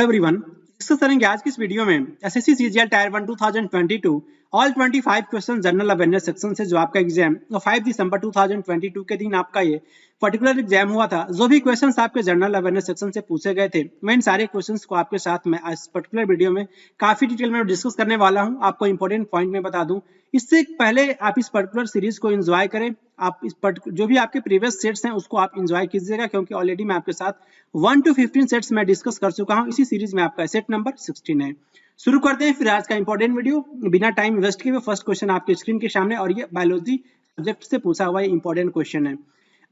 Everyone, discuss करेंगे आज की इस वीडियो में SSC CGL tyre 1 2022 all 25 question general awareness section से जो आपका एग्जाम 5 दिसंबर 2022 के दिन आपका ये पर्टिकुलर एग्जाम हुआ था। जो भी क्वेश्चंस आपके जनरल अवेयरनेस सेक्शन से पूछे गए थे, मैं इन सारे क्वेश्चंस को आपके साथ में इस पर्टिकुलर वीडियो में काफी डिटेल में डिस्कस करने वाला हूं। आपको इंपॉर्टेंट पॉइंट में बता दूं, इससे पहले आप इस पर्टिकुलर सीरीज को एंजॉय करें। आप इस जो भी आपके प्रीवियस सेट्स हैं उसको आप एंजॉय कीजिएगा, क्योंकि ऑलरेडी मैं आपके साथ 1 to 15 सेट्स में डिस्कस कर चुका हूं। इसी सीरीज में आपका सेट नंबर 16 है। शुरू करते हैं फिर आज का इंपॉर्टेंट वीडियो बिना टाइम वेस्ट किए। फर्स्ट क्वेश्चन आपके स्क्रीन के सामने और ये बायोलॉजी सब्जेक्ट से पूछा हुआ इंपॉर्टेंट क्वेश्चन है।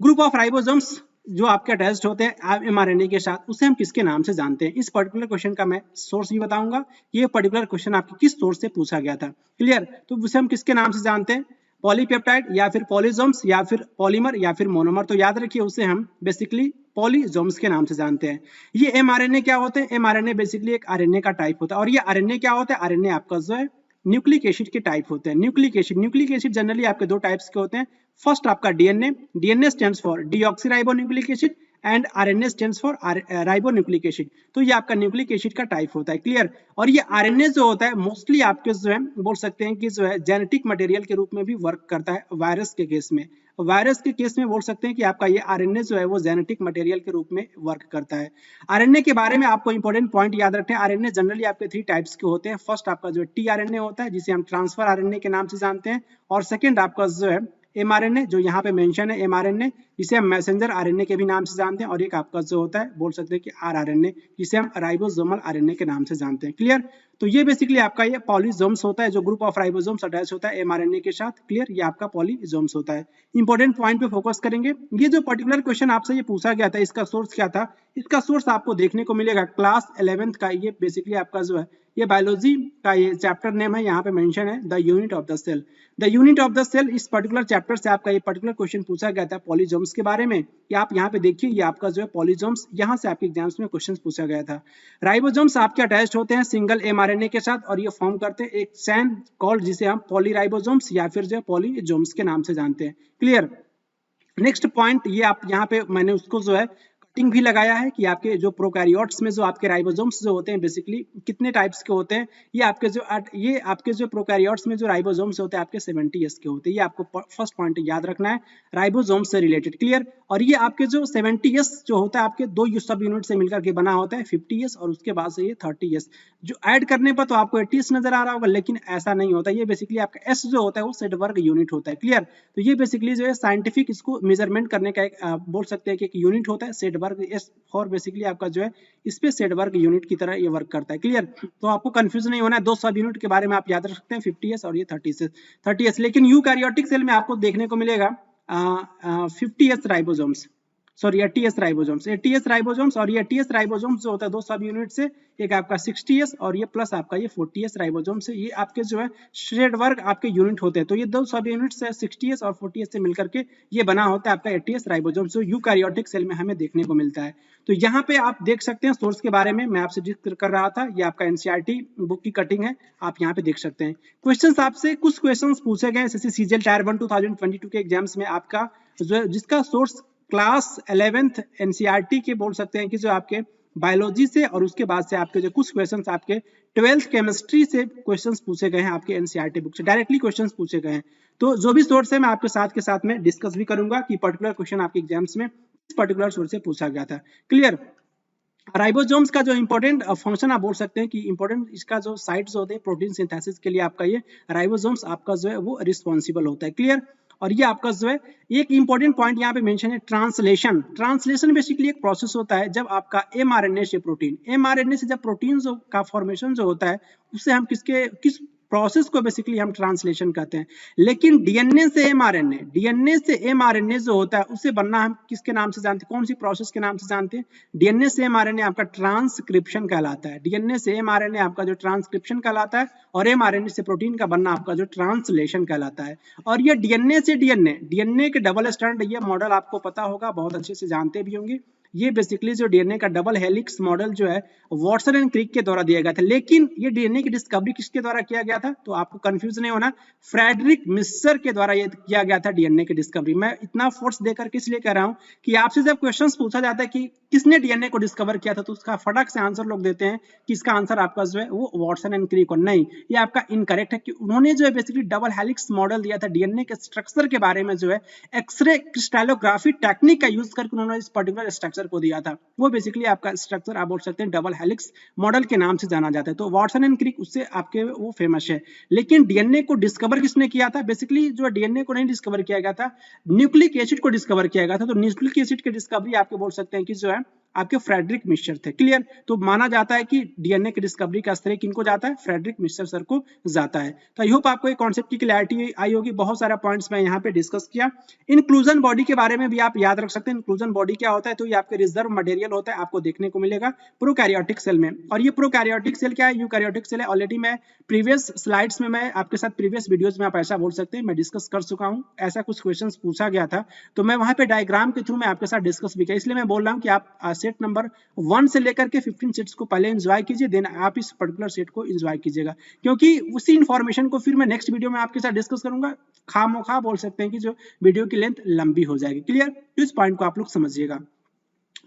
ग्रुप ऑफ राइबोसोम्स जो आपके अटैच्ड होते हैं एमआरएनए के साथ, उसे हम किसके नाम से जानते हैं? इस पर्टिकुलर क्वेश्चन का मैं सोर्स भी बताऊंगा। ये पर्टिकुलर क्वेश्चन आपके किस सोर्स से पूछा गया था, क्लियर? तो उसे हम किसके नाम से जानते हैं? पॉलीपेप्टाइड या फिर पॉलीजोम्स या फिर पॉलीमर या फिर मोनोमर। तो याद रखिए उसे हम बेसिकली पॉलीजोम्स के नाम से जानते हैं। ये एमआरएनए क्या होते हैं? एमआरएनए बेसिकली एक आरएनए का टाइप होता है। और ये आरएनए क्या होता है? आरएनए आपका जो है न्यूक्लिक एसिड के टाइप होते हैं। न्यूक्लिक एसिड जनरली आपके दो टाइप्स के होते हैं। फर्स्ट आपका DNA stands for deoxyribonucleic acid and RNA stands for ribonucleic acid. तो ये आपका न्यूक्लिक एसिड का टाइप होता है, क्लियर? और ये आरएनए जो होता है मोस्टली आपके जो है बोल सकते हैं कि जो है जेनेटिक मटेरियल के रूप में भी वर्क करता है। वायरस के केस में बोल सकते हैं कि आपका ये आरएनए जो है वो जेनेटिक मटेरियल के रूप में वर्क करता है। आरएनए के बारे में आपको इंपॉर्टेंट पॉइंट याद रखें। आरएनए जनरली आपके 3 टाइप्स के होते हैं। फर्स्ट आपका जो टीआरएनए होता है जिसे हम ट्रांसफर आरएनए के नाम से जानते हैं, और सेकंड आपका जो है एमआरएनए जो यहाँ पे मेंशन है एमआरएनए, जिसे हम मैसेंजर आरएनए के भी नाम से जानते हैं, और एक आपका जो होता है बोल सकते हैं कि आरआरएनए जिसे हम राइबोसोमल आरएनए के नाम से जानते हैं, क्लियर? तो ये बेसिकली आपका ये पॉलीजोम्स होता है, जो ग्रुप ऑफ राइबोसोम्स अटैच होता है एमआरएनए के साथ, क्लियर? ये आपका पॉलीजोम्स होता है। इंपॉर्टेंट पॉइंट पे फोकस करेंगे। ये जो पर्टिकुलर क्वेश्चन आपसे ये पूछा गया था, इसका सोर्स क्या था? इसका सोर्स आपको देखने को मिलेगा क्लास 11th का। ये बेसिकली आपका जो है ये बायोलॉजी का ये चैप्टर नेम है, यहाँ पे मेंशन है the unit of the cell. The unit of the cell इस पर्टिकुलर चैप्टर से आपका ये पर्टिकुलर क्वेश्चन पूछा गया था पॉलीजोम्स के बारे में। कि आप यहाँ पे देखिए ये आपका जो है पॉलीजोम्स, यहाँ से आपके एग्जाम्स में क्वेश्चन पूछा गया था। राइबोसोम्स आपके अटैच्ड होते हैं सिंगल एमआरएनए के साथ, और ये फॉर्म करते हैं एक चैन कॉल्ड जिसे हम पॉलीराइबोसोम्स या फिर जो है पॉलीजोम्स के नाम से जानते हैं, क्लियर? नेक्स्ट पॉइंट ये आप यहाँ पे मैंने उसको जो है कटिंग भी लगाया है कि आपके जो प्रोकैरियोट्स में जो आपके राइबोसोम्स जो होते हैं बेसिकली कितने टाइप्स के होते हैं। ये आपके जो प्रोकैरियोट्स में जो राइबोसोम्स होते हैं आपके 70s के होते हैं। ये आपको फर्स्ट पॉइंट याद रखना है राइबोसोम्स से रिलेटेड, क्लियर? और ये आपके जो 70s जो होता है आपके दो सब यूनिट से मिलकर के बना होता है, 50s और उसके बाद से ये 30s। जो ऐड करने पर तो आपको 80s नजर आ रहा होगा, लेकिन ऐसा नहीं होता। ये बेसिकली आपका एस जो होता है वो सेडबर्ग यूनिट होता है, क्लियर? तो ये बेसिकली जो है साइंटिफिक इसको मेजरमेंट करने का एक बोल सकते हैं कि एक यूनिट होता है सेडबर्ग एस फॉर। बेसिकली आपका जो है इस पे सेडबर्ग यूनिट की तरह ये वर्क करता है, क्लियर? तो आपको कंफ्यूज नहीं होना है। दो सब यूनिट के बारे में आप याद रख सकते हैं 50s और ये 30s। लेकिन यूकैरियोटिक सेल में आपको देखने को मिलेगा 50s ribosomes, sorry 80s ribosomes और ये 80s राइबोसोम्स जो होता है दो सब यूनिट से, एक आपका 60s और ये प्लस आपका ये 40s राइबोसोम्स है। ये आपके जो है शेडबर्ग आपके यूनिट होते हैं। तो ये दो सब यूनिट से 60s और 40s से मिलकर के ये बना होता है आपका 80s राइबोसोम्स, जो यूकैरियोटिक सेल में हमें देखने को मिलता है। तो यहाँ पे आप देख सकते हैं सोर्स के बारे में मैं आपसे जिक्र कर रहा था। ये आपका एनसीईआरटी बुक की कटिंग है, आप यहाँ पे देख सकते हैं। क्वेश्चंस आपसे कुछ क्वेश्चंस पूछे गए एसएससी सीजीएल टायर 1 2022 के एग्जाम्स में, आपका जो जिसका सोर्स क्लास 11th एनसीईआरटी के बोल सकते हैं कि जो आपके बायोलॉजी से, और उसके बाद से आपके जो कुछ क्वेश्चंस आपके 12th केमिस्ट्री से क्वेश्चंस पूछे गए हैं आपके एनसीईआरटी बुक से, डायरेक्टली क्वेश्चंस पूछे गए हैं। तो जो भी सोर्स है मैं आपके साथ में डिस्कस भी करूंगा कि पर्टिकुलर क्वेश्चन आपके एग्जाम्स में इस पर्टिकुलर सोर्स से पूछा गया था, क्लियर? राइबोसोम्स का जो इंपॉर्टेंट फंक्शन आप बोल सकते हैं कि इंपॉर्टेंट इसका जो साइट्स होते हैं प्रोटीन सिंथेसिस के लिए, आपका ये राइबोसोम्स आपका जो है वो रिस्पॉन्सिबल होता है, क्लियर? और ये आपका जो है एक इंपॉर्टेंट पॉइंट यहाँ पे मेंशन है ट्रांसलेशन बेसिकली एक प्रोसेस होता है जब आपका एमआरएनए से जब प्रोटीन का फॉर्मेशन जो होता है उससे हम किस प्रोसेस को बेसिकली हम ट्रांसलेशन कहते हैं। लेकिन डीएनए से एमआरएनए जो होता है उसे बनना हम किसके नाम से जानते हैं? कौन सी प्रोसेस के नाम से जानते हैं? डीएनए से एमआरएनए आपका ट्रांसक्रिप्शन कहलाता है। डीएनए से एमआरएनए आपका जो ट्रांसक्रिप्शन कहलाता है, और एमआरएनए से प्रोटीन का बनना आपका जो ट्रांसलेशन कहलाता है। और ये डीएनए से डीएनए के डबल स्टैंड, ये मॉडल आपको पता होगा, बहुत अच्छे से जानते भी होंगे। ये बेसिकली जो डीएनए का डबल हेलिक्स मॉडल जो है वॉटसन एंड क्रिक के द्वारा दिया गया था। लेकिन ये डीएनए की डिस्कवरी किसके द्वारा किया गया था, तो आपको कंफ्यूज नहीं होना, फ्रेडरिक मिस्सर के द्वारा ये किया गया था डीएनए की डिस्कवरी। मैं इतना फोर्स देकर किस लिए कह रहा हूं कि आपसे जब क्वेश्चंस पूछा जाता है कि किसने डीएनए को डिस्कवर किया था, तो उसका फटाक से आंसर लोग देते हैं कि इसका आंसर आपका जो है वो वॉटसन एंड क्रिक। और नहीं, ये आपका इनकरेक्ट है कि उन्होंने जो है बेसिकली डबल हेलिक्स मॉडल दिया था डीएनए के स्ट्रक्चर के बारे में, जो है एक्सरे क्रिस्टलोग्राफी टेक्निक का यूज करके उन्होंने इस पर्टिकुलर स्ट्रक्चर को दिया था। वो बेसिकली आपका स्ट्रक्चर आप बोल सकते हैं डबल हेलिक्स मॉडल के नाम से जाना जाता है। तो वॉटसन एंड क्रिक उससे आपके वो फेमस है। लेकिन डीएनए को डिस्कवर किसने किया था, बेसिकली जो डीएनए को नहीं डिस्कवर किया गया था, न्यूक्लिक एसिड को डिस्कवर किया गया था। तो न्यूक्लिक एसिड की डिस्कवरी आपके बोल सकते हैं कि जो है आपके फ्रेडरिक मिस्सर थे। क्लियर, तो माना जाता है कि डीएनए की डिस्कवरी का श्रेय किनको जाता है, फ्रेडरिक मिस्सर सर को जाता है। तो आई होप आपको ये कॉन्सेप्ट की क्लैरिटी आई होगी। बहुत सारा पॉइंट्स मैं यहाँ पे डिस्कस किया। इंक्लूजन बॉडी के बारे में भी आप याद रख सकते हैं। इंक्लूजन बॉडी क्या होता है, तो ये आपके रिजर्व मटेरियल होता है, आपको देखने को मिलेगा प्रोकैरियोटिक सेल में। और ये प्रोकैरियोटिक सेल क्या है, यूकैरियोटिक सेल है। ऑलरेडी मैं प्रीवियस स्लाइड्स में, मैं आपके साथ प्रीवियस वीडियोस में आप ऐसा बोल सकते हैं मैं डिस्कस कर चुका हूँ। ऐसा कुछ क्वेश्चंस पूछा गया था तो मैं वहां पे डायग्राम के थ्रू मैं आपके साथ डिस्कस भी किया। इसलिए मैं बोल रहा हूँ कि आप सेट नंबर 1 से लेकर के 15 सेट्स को पहले एंजॉय कीजिए, देन आप इस पर्टिकुलर सेट को एंजॉय कीजिएगा, क्योंकि उसी इंफॉर्मेशन को फिर मैं नेक्स्ट वीडियो में आपके साथ डिस्कस करूंगा। खामोखा बोल सकते हैं कि जो वीडियो की लेंथ लंबी हो जाएगी। क्लियर, इस पॉइंट को आप लोग समझिएगा।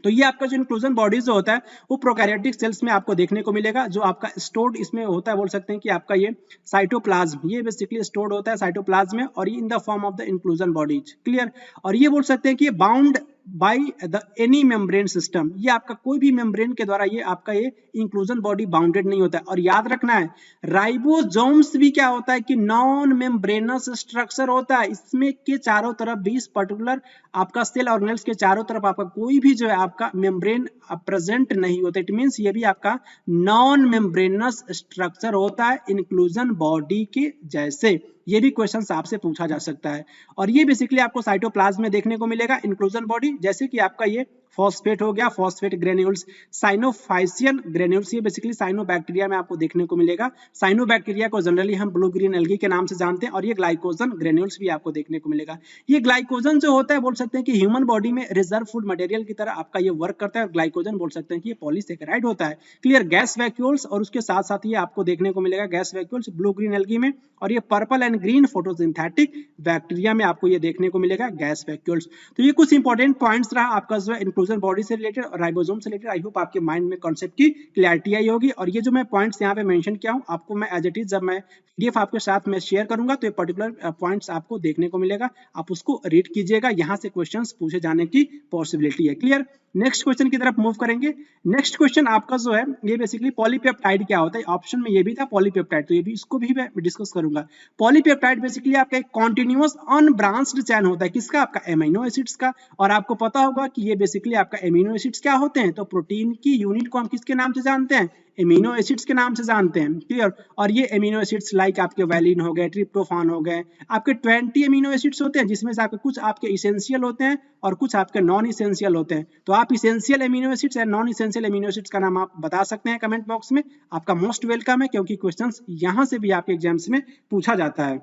तो ये आपका जो इंक्लूजन बॉडीज जो होता है वो प्रोकैरियोटिक सेल्स में आपको देखने को मिलेगा। जो आपका स्टोर्ड इसमें होता है, बोल सकते हैं कि आपका ये साइटोप्लाज्म, ये बेसिकली स्टोर्ड होता है साइटोप्लाज्म में, और ये in the form of the inclusion bodies. Clear, और ये बोल सकते हैं कि ये bound by the any membrane system, ये आपका कोई भी मेम्ब्रेन के द्वारा ये आपका ये इंक्लूजन बॉडी बाउंडेड नहीं होता है। और याद रखना है राइबोसोम्स भी क्या होता है कि नॉन मेम्ब्रेनस स्ट्रक्चर होता है। इसमें के चारों तरफ भी इस पर्टिकुलर आपका सेल ऑर्गेनेल्स के चारों तरफ आपका कोई भी जो है आपका मेम्ब्रेन प्रेजेंट नहीं होता। इट मींस ये भी आपका नॉन मेम्ब्रेनस स्ट्रक्चर होता है इंक्लूजन बॉडी के जैसे। ये भी क्वेश्चंस आपसे पूछा जा सकता है। और ये बेसिकली आपको साइटोप्लाज्म में देखने को मिलेगा इंक्लूजन बॉडी, जैसे कि आपका ये फॉस्फेट हो गया, फॉस्फेट ग्रेन्यूल्स, साइनोफाइसियन ग्रेन्यूल्स, ये बेसिकली साइनोबैक्टीरिया में आपको देखने को मिलेगा। साइनोबैक्टीरिया को जनरली हम ब्लू ग्रीन एल्गी के नाम से जानते हैं। और ये ग्लाइकोजन ग्रेन्यूल्स भी आपको देखने को मिलेगा। ये ग्लाइकोजन जो होता है बोल सकते हैं कि ह्यूमन बॉडी में रिजर्व फूड मटेरियल की तरह आपका ये वर्क करता है। और ग्लाइकोजन बोल सकते हैं कि ये पॉलीसेकेराइड होता है। क्लियर, गैस वैक्यूल्स, और उसके साथ साथ ये आपको देखने को मिलेगा gas vacuoles blue green algae में, और ये purple and green photosynthetic bacteria में आपको ये देखने को मिलेगा गैस वैक्यूल्स। तो ये कुछ इंपॉर्टेंट पॉइंट्स रहा आपका जो इंक्लूजन बॉडी से रिलेटेड और राइबोसोम से रिलेटेड। आई होप आपके माइंड में कॉन्सेप्ट की क्लैरिटी आई होगी। और ये जो मैं पॉइंट्स यहाँ पे मेंशन किया हूँ आपको मैं एज इट इज जब मैं पीडीएफ आपके साथ में शेयर करूंगा तो ये पर्टिकुलर पॉइंट्स आपको देखने को मिलेगा। आप उसको रीड कीजिएगा, यहाँ से क्वेश्चंस पूछे जाने की पॉसिबिलिटी है। क्लियर, नेक्स्ट क्वेश्चन की तरफ मूव करेंगे। नेक्स्ट क्वेश्चन आपका जो है ये बेसिकली पॉलीपेप्टाइड क्या होता है। ऑप्शन में ये भी था पॉलीपेप्टाइड, तो ये भी इसको भी मैं डिस्कस करूंगा। पॉलीपेप्टाइड बेसिकली आपका एक कॉन्टिन्यूअस अनब्रांच्ड चैन होता है, किसका, आपका एमिनो एसिड्स का। और आपको पता होगा कि ये बेसिकली आपका एमिनो एसिड्स क्या होते हैं, तो प्रोटीन की यूनिट को हम किसके नाम से जानते हैं, एमिनो एसिड्स के नाम से जानते हैं। क्लियर, और ये एमिनो एसिड्स लाइक आपके वैलिन हो गए, ट्रिप्टोफान हो गए, आपके 20 एमिनो एसिड्स होते हैं, जिसमें से आपके कुछ आपके इसेंशियल होते हैं और कुछ आपके नॉन इसेंशियल होते हैं। तो आप इसेंशियल एमिनो एसिड्स या नॉन इसेंशियल एमिनो एसिड्स का नाम आप बता सकते हैं कमेंट बॉक्स में। आपका मोस्ट वेलकम है, क्योंकि क्वेश्चंस यहां से भी आपके एग्जाम्स में पूछा जाता है।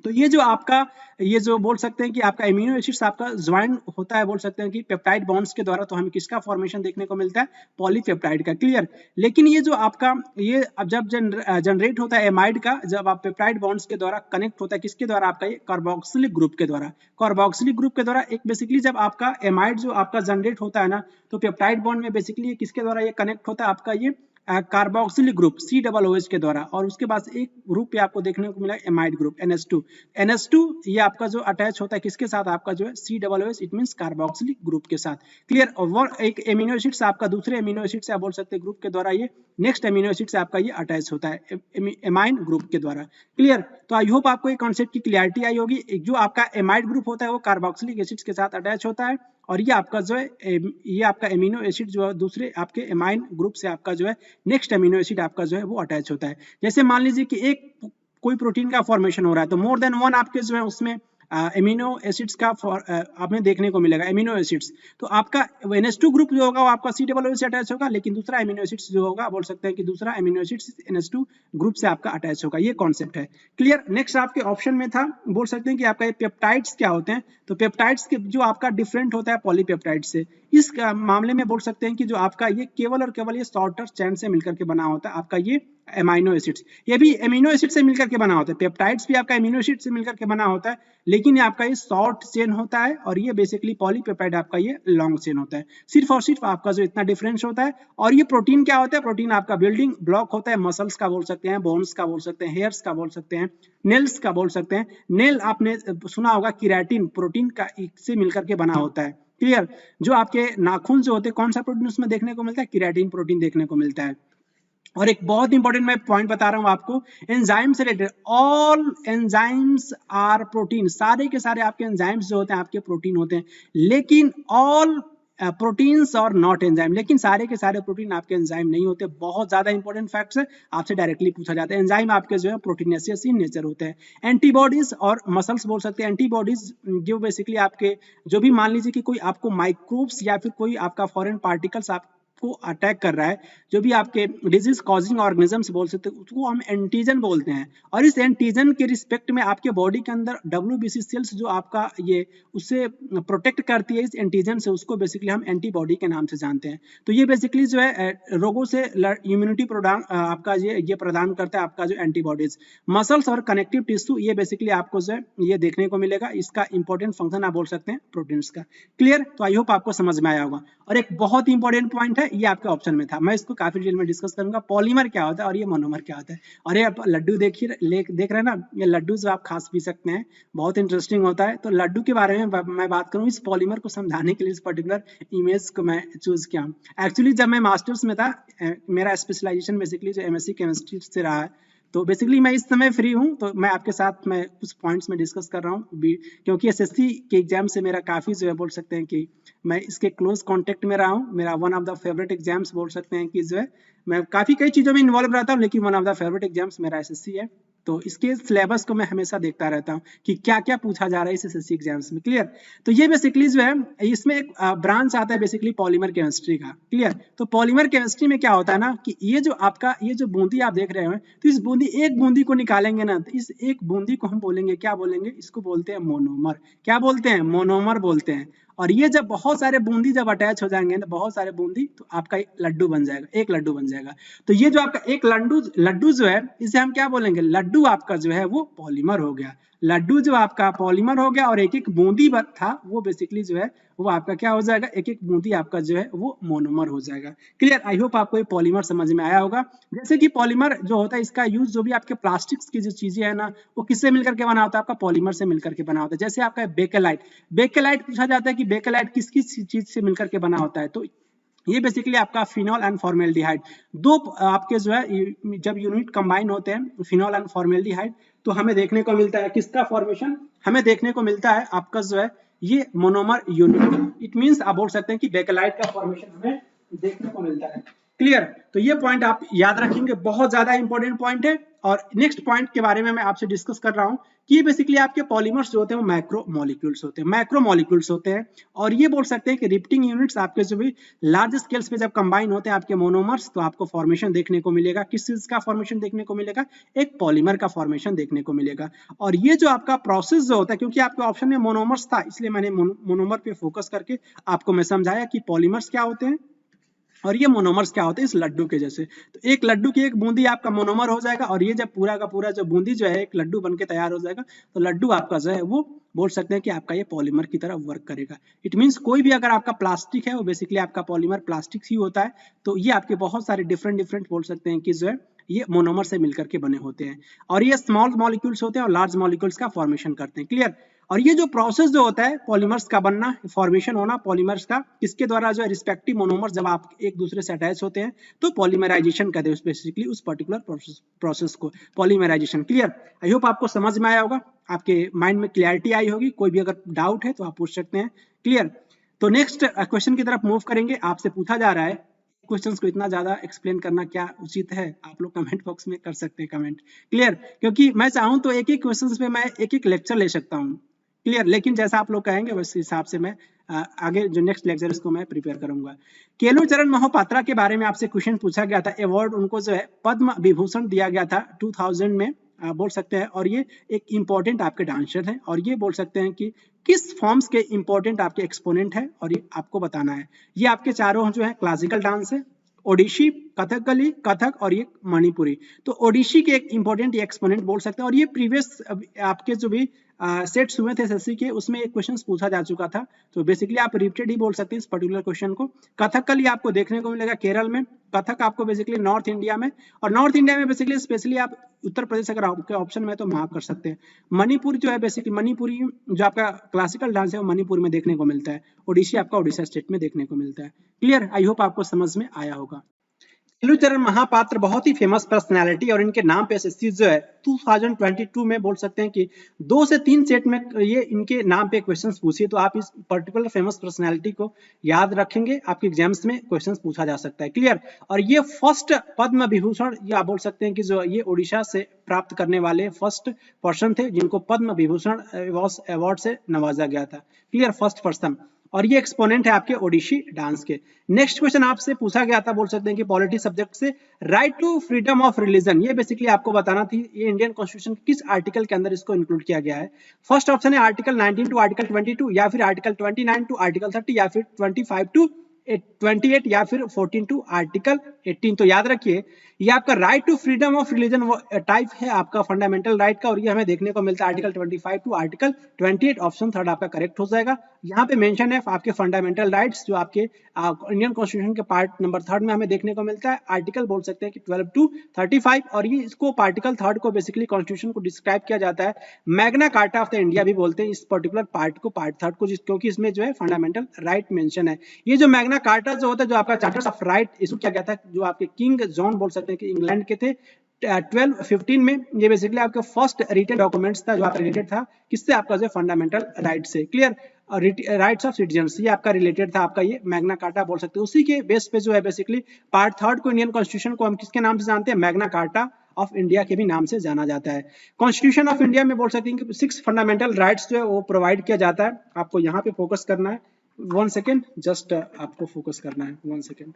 तो ये जो आपका ये जो बोल सकते हैं कि आपका एमिनो एसिड्स आपका ज्वाइन होता है, बोल सकते हैं कि पेप्टाइड बॉन्ड्स के द्वारा, तो हमें किसका फॉर्मेशन देखने को मिलता है, पॉलीपेप्टाइड का। क्लियर, लेकिन ये जो आपका ये अब जब जनरेट होता है एमाइड का, जब आप पेप्टाइड बॉन्ड्स के द्वारा कनेक्ट होता है किसके द्वारा, आपका ये कार्बोक्सिलिक ग्रुप के द्वारा। कार्बोक्सिलिक ग्रुप के द्वारा एक बेसिकली जब आपका एमाइड जो आपका जनरेट होता है ना, तो पेप्टाइड बॉन्ड में बेसिकली किसके द्वारा ये कनेक्ट होता है, आपका ये कार्बोक्सिलिक ग्रुप COOH के द्वारा। और उसके बाद एक ग्रुप पे आपको देखने को मिला एमाइड ग्रुप NH2 ये आपका जो अटैच होता है किसके साथ, आपका जो है COOH, it means carboxylic group के साथ। क्लियर, और एक एमिनो एसिड से आपका दूसरे एमिनो एसिड से आप बोल सकते हैं ग्रुप के द्वारा ये नेक्स्ट एमिनो एसिड से आपका ये अटैच होता है एमाइन ग्रुप के द्वारा। क्लियर, तो आई होप आपको ये कॉन्सेप्ट की क्लियरिटी आई होगी। जो आपका एमाइड ग्रुप होता है वो कार्बोक्सिलिक एसिड के साथ अटैच होता है, और ये आपका जो है ये आपका एमिनो एसिड जो है दूसरे आपके एमाइन ग्रुप से आपका जो है नेक्स्ट एमिनो एसिड आपका जो है वो अटैच होता है। जैसे मान लीजिए कि एक कोई प्रोटीन का फॉर्मेशन हो रहा है, तो मोर देन वन आपके जो है उसमें एमिनो एसिड्स का आपने देखने को मिलेगा एमिनो एसिड्स। तो आपका NH2 ग्रुप जो होगा वो आपका COOH से अटैच होगा, लेकिन दूसरा एमिनो एसिड्स जो होगा बोल सकते हैं कि दूसरा एमिनो एसिड्स NH2 ग्रुप से आपका अटैच होगा। ये कॉन्सेप्ट है। क्लियर, नेक्स्ट आपके ऑप्शन में था, बोल सकते हैं कि आपका ये पेप्टाइड्स क्या होते हैं। तो पेप्टाइड्स के जो आपका डिफरेंट होता है पॉलीपेप्टाइड से, इस मामले में बोल सकते हैं कि जो आपका ये केवल और केवल ये शॉर्टर चेन से मिलकर के बना होता है आपका ये एमाइनो एसिड्स, ये भी एमिनो एसिड से मिलकर के बना होता है, पेप्टाइड्स भी आपका एमिनो एसिड से मिलकर के बना होता है, लेकिन ये आपका ये शॉर्ट चेन होता है और ये बेसिकली पॉलीपेप्टाइड आपका ये लॉन्ग चेन होता है। सिर्फ और सिर्फ आपका जो इतना डिफरेंस होता है। और ये प्रोटीन क्या होता है, प्रोटीन आपका बिल्डिंग ब्लॉक होता है, मसल्स का बोल सकते हैं, बोन्स का बोल सकते हैं, हेयर्स का बोल सकते हैं, नेल्स का बोल सकते हैं। नेल आपने सुना होगा केराटिन प्रोटीन का से मिलकर के बना होता है। क्लियर? जो आपके नाखून जो होते हैं कौन सा प्रोटीन उसमें देखने को मिलता है, केराटिन प्रोटीन देखने को मिलता है। और एक बहुत इंपॉर्टेंट मैं पॉइंट बता रहा हूं आपको एंजाइम से related, all enzymes are protein, सारे के सारे आपके एंजाइम्स जो होते हैं आपके प्रोटीन होते हैं, लेकिन ऑल प्रोटीन्स और नॉट एंजाइम, लेकिन सारे के सारे प्रोटीन आपके एंजाइम नहीं होते। बहुत ज्यादा इंपॉर्टेंट फैक्ट्स है, आपसे डायरेक्टली पूछा जाता है। एंजाइम आपके जो है प्रोटीनेसियस इन नेचर होते हैं। एंटीबॉडीज और मसल्स बोल सकते हैं। एंटीबॉडीज जो बेसिकली आपके जो भी मान लीजिए कि कोई आपको माइक्रोब्स या फिर कोई आपका फॉरेन पार्टिकल्स आप को अटैक कर रहा है, जो भी आपके डिजीज कॉजिंग ऑर्गेनिजम्स बोल सकते हैं, उसको हम एंटीजन बोलते हैं। और इस एंटीजन के रिस्पेक्ट में आपके बॉडी के अंदर WBC सेल्स जो आपका ये उससे प्रोटेक्ट करती है इस एंटीजन से, उसको बेसिकली हम एंटीबॉडी के नाम से जानते हैं। तो ये बेसिकली जो है रोगों से इम्यूनिटी प्रदान आपका ये प्रदान करता है आपका जो एंटीबॉडीज। मसल्स और कनेक्टिव टिश्यू ये बेसिकली आपको जो है ये देखने को मिलेगा, इसका इंपॉर्टेंट फंक्शन आप बोल सकते हैं प्रोटीन्स का। क्लियर? तो आई होप आपको समझ में आया होगा। और एक बहुत इंपॉर्टेंट पॉइंट है, ये आपके ऑप्शन में था, मैं इसको काफी डिटेल में डिस्कस करूंगा। पॉलीमर क्या होता है और ये मोनोमर क्या होता है। और ये आप लड्डू देखिए, देख रहे हैं ना, ये लड्डू जो आप खा पी सकते हैं, बहुत इंटरेस्टिंग होता है। तो लड्डू के बारे में मैं बात करूं, इस पॉलीमर को समझाने के लिए इस पर्टिकुलर इमेज को मैं चूज किया हूं। एक्चुअली जब मैं मास्टर्स में था, मेरा स्पेशलाइजेशन बेसिकली जो MSc केमिस्ट्री से रहा है, तो बेसिकली मैं इस समय फ्री हूं, तो मैं आपके साथ मैं कुछ पॉइंट्स में डिस्कस कर रहा हूं, क्योंकि SSC के एग्जाम से मेरा काफी जो है बोल सकते हैं कि मैं इसके क्लोज कांटेक्ट में रहा हूं। मेरा one of the favourite exams बोल सकते हैं कि जो है मैं काफी कई चीजों में इन्वॉल्व रहता हूं, लेकिन one of the favourite exams मेरा SSC है। तो इसके सिलेबस को मैं हमेशा देखता रहता हूं कि क्या क्या पूछा जा रहा है इस SSC एग्जाम्स में। क्लियर? तो ये बेसिकली जो है इसमें एक ब्रांच आता है बेसिकली पॉलीमर केमिस्ट्री का। क्लियर? तो पॉलीमर केमिस्ट्री में क्या होता है ना कि ये जो आपका ये जो बूंदी आप देख रहे हैं, तो इस बूंदी एक बूंदी को निकालेंगे ना, तो इस एक बूंदी को हम बोलेंगे, क्या बोलेंगे, इसको बोलते हैं मोनोमर। क्या बोलते हैं? मोनोमर बोलते हैं। और ये जब बहुत सारे बूंदी जब अटैच हो जाएंगे, तो बहुत सारे बूंदी, तो आपका एक लड्डू बन जाएगा, एक लड्डू बन जाएगा। तो ये जो आपका एक लड्डू जो है, इसे हम क्या बोलेंगे, लड्डू आपका जो है वो पॉलीमर हो गया। लड्डू जो आपका पॉलीमर हो गया, और एक एक बूंदी था वो बेसिकली जो है वो आपका क्या हो जाएगा, एक एक बूंदी आपका जो है वो मोनोमर हो जाएगा। क्लियर? आई होप आपको ये पॉलीमर समझ में आया होगा। जैसे कि पॉलीमर जो होता है, इसका यूज जो भी आपके प्लास्टिक्स की जो चीजें है ना, वो किससे मिलकर के बना होता है, आपका पॉलीमर से मिलकर के बना होता है। जैसे आपका बेकेलाइट, बेकेलाइट पूछा जाता है कि बेकेलाइट किस किस चीज से मिलकर के बना होता है, तो ये बेसिकली आपका फिनॉल एंड फॉर्मेल्डिहाइड, दो आपके जो है जब यूनिट कंबाइन होते हैं फिनॉल एंड फॉर्मेल्डिहाइड, तो हमें देखने को मिलता है किसका फॉर्मेशन, हमें देखने को मिलता है आपका जो है ये मोनोमर यूनिट। इट मींस आप बोल सकते हैं कि बेकेलाइट का फॉर्मेशन हमें देखने को मिलता है। क्लियर? तो ये पॉइंट आप याद रखेंगे, बहुत ज्यादा इंपॉर्टेंट पॉइंट है। और नेक्स्ट पॉइंट के बारे में मैं आपसे डिस्कस कर रहा हूं कि ये बेसिकली आपके पॉलीमर्स जो होते हैं वो मैक्रो मॉलिक्यूल्स होते हैं, मैक्रो मॉलिक्यूल्स होते हैं। और ये बोल सकते हैं कि रिपीटिंग यूनिट्स आपके जो भी लार्ज स्केल्स पे जब कंबाइन होते हैं आपके मोनोमर्स, तो आपको फॉर्मेशन देखने को मिलेगा। किस चीज का फॉर्मेशन देखने को मिलेगा? एक पॉलीमर का फॉर्मेशन देखने को मिलेगा। और ये जो आपका प्रोसेस जो होता है, क्योंकि आपके ऑप्शन में मोनोमर्स था, इसलिए मैंने मोनोमर पे फोकस करके आपको मैं समझाया कि पॉलीमर्स क्या होते हैं और ये मोनोमर्स क्या होते हैं, इस लड्डू के जैसे। तो एक लड्डू की एक बूंदी आपका मोनोमर हो जाएगा, और ये जब पूरा का पूरा जो बूंदी जो है एक लड्डू बनके तैयार हो जाएगा, तो लड्डू आपका जो है वो बोल सकते हैं कि आपका ये पॉलीमर की तरह वर्क करेगा। इट मींस कोई भी अगर आपका प्लास्टिक है वो बेसिकली आपका पॉलीमर प्लास्टिक ही होता है। तो ये आपके बहुत सारे डिफरेंट बोल सकते हैं कि जो है ये मोनोमर से मिलकर के बने होते हैं। और ये स्मॉल मॉलिक्यूल्स होते हैं और लार्ज मॉलिक्यूल्स का फॉर्मेशन करते हैं। क्लियर? और ये जो प्रोसेस जो होता है पॉलीमर्स का बनना, फॉर्मेशन होना पॉलीमर्स का, किसके द्वारा जो है रिस्पेक्टिव मोनोमर्स जब आप एक दूसरे से अटैच होते हैं तो पॉलीमराइजेशन कहते हैं बेसिकली उस पर्टिकुलर प्रोसेस को, पॉलीमराइजेशन। क्लियर? आई होप आपको समझ में आया होगा, आपके माइंड में क्लियरिटी आई होगी। कोई भी अगर डाउट है तो आप पूछ सकते हैं। क्लियर? तो नेक्स्ट क्वेश्चन की तरफ मूव करेंगे। आपसे पूछा जा रहा है क्वेश्चंस को इतना ज्यादा एक्सप्लेन करना क्या उचित है, आप लोग कमेंट बॉक्स में कर सकते हैं कमेंट। क्लियर? क्योंकि मैं चाहूं तो एक एक क्वेश्चंस पे मैं एक एक लेक्चर ले सकता हूं। क्लियर? लेकिन जैसा आप लोग कहेंगे उस हिसाब से मैं आगे जो नेक्स्ट लेक्चर इसको मैं प्रिपेयर करूंगा। केलुचरण मोहपात्रा के बारे में आपसे क्वेश्चन पूछा गया था। अवार्ड उनको जो है पद्म विभूषण दिया गया था 2000 में, बोल सकते हैं, और ये एक इंपॉर्टेंट आपके डांसर है, और ये बोल सकते हैं कि किस फॉर्म्स के इंपॉर्टेंट आपके एक्सपोनेंट है, और ये आपको बताना है। ये आपके चारों जो है क्लासिकल डांस है, ओडिशी, कथकली, कथक और ये मणिपुरी। तो ओडिशी के एक इंपॉर्टेंट ये एक्सपोनेंट बोल सकते हैं, और ये प्रीवियस आपके जो भी सेट्स हुए थे एसएससी के, उसमें एक क्वेश्चन पूछा जा चुका था, तो बेसिकली आप रिपीटेड ही बोल सकते हैं इस पर्टिकुलर क्वेश्चन को। कथकली आपको देखने को मिलेगा केरल में, कथक आपको बेसिकली नॉर्थ इंडिया में, और नॉर्थ इंडिया में बेसिकली स्पेशली आप उत्तर प्रदेश अगर आपके ऑप्शन में तो मार्क कर सकते हैं। मणिपुर जो है बेसिकली मणिपुरी जो आपका क्लासिकल डांस है वो मणिपुर में देखने को मिलता है, ओडिशी आपका ओडिशा स्टेट में देखने को मिलता है। क्लियर, आई होप आपको समझ में आया होगा। केलुचरण महापात्र बहुत ही फेमस पर्सनालिटी, और इनके नाम पे एसएससी जो है 2022 में बोल सकते हैं कि 2 से 3 सेट में ये इनके नाम पे क्वेश्चंस पूछिए, तो आप इस पर्टिकुलर फेमस पर्सनालिटी को याद रखेंगे, आपके एग्जाम्स में क्वेश्चंस पूछा जा सकता है। क्लियर, और ये फर्स्ट पद्म विभूषण या बोल सकते हैं कि जो ये ओडिशा से प्राप्त करने वाले फर्स्ट पर्सन थे जिनको पद्म विभूषण अवार्ड से नवाजा गया था। क्लियर, फर्स्ट पर्सन, और ये एक्सपोनेंट है आपके ओडिशी डांस के। नेक्स्ट क्वेश्चन आपसे पूछा गया था, बोल सकते हैं कि पॉलिटी सब्जेक्ट से, right to freedom of religion, ये बेसिकली आपको बताना थी ये इंडियन कॉन्स्टिट्यूशन किस आर्टिकल के अंदर इसको इंक्लूड किया गया है। फर्स्ट ऑप्शन है आर्टिकल 19 टू आर्टिकल 22, या फिर आर्टिकल 29 टू आर्टिकल 30, या फिर 25 टू 28, या फिर 14 टू आर्टिकल 18। तो याद रखिए ये आपका right to freedom of religion वो टाइप है आपका फंडामेंटल राइट का, और ये हमें देखने को मिलता है article 25 to article 28, option third आपका करेक्ट हो जाएगा। यहाँ पे मेंशन है आपके फंडामेंटल राइट्स जो आपके इंडियन कॉन्स्टिट्यूशन के पार्ट नंबर 3 में हमें देखने को मिलता है, आर्टिकल बोल सकते हैं कि 12 टू 35, और ये इसको पार्टिकल 3 को बेसिकली कॉन्स्टिट्यूशन को डिस्क्राइब किया जाता है Magna carta of the India भी बोलते हैं इस पर्टिकुलर पार्ट को, पार्ट 3 को, क्योंकि इसमें जो है फंडामेंटल राइट मेंशन है। ये जो मैग्ना कार्टा जो होता है, जो आपका चार्टर्स ऑफ राइट इशू किया गया था, जो आपके किंग जॉन बोल सकते हैं कि इंग्लैंड के थे 1215 में, ये बेसिकली आपका फर्स्ट रिटन डॉक्यूमेंट्स था जो आपका रिलेटेड था किससे, आपका जो फंडामेंटल राइट से। क्लियर, राइट्स ऑफ सिटीजन्स ये आपका रिलेटेड था, आपका ये मैग्ना कार्टा बोल सकते हैं। उसी के बेस पे जो है बेसिकली पार्ट 3 को इंडियन कॉन्स्टिट्यूशन को हम किसके नाम से जानते हैं, मैग्ना कार्टा ऑफ इंडिया के भी नाम से जाना जाता है। कॉन्स्टिट्यूशन ऑफ इंडिया में बोल सकते हैं कि 6 फंडामेंटल राइट्स जो है वो प्रोवाइड किया जाता है। आपको यहाँ पे फोकस करना है, 1 सेकेंड, जस्ट आपको फोकस करना है 1 सेकेंड।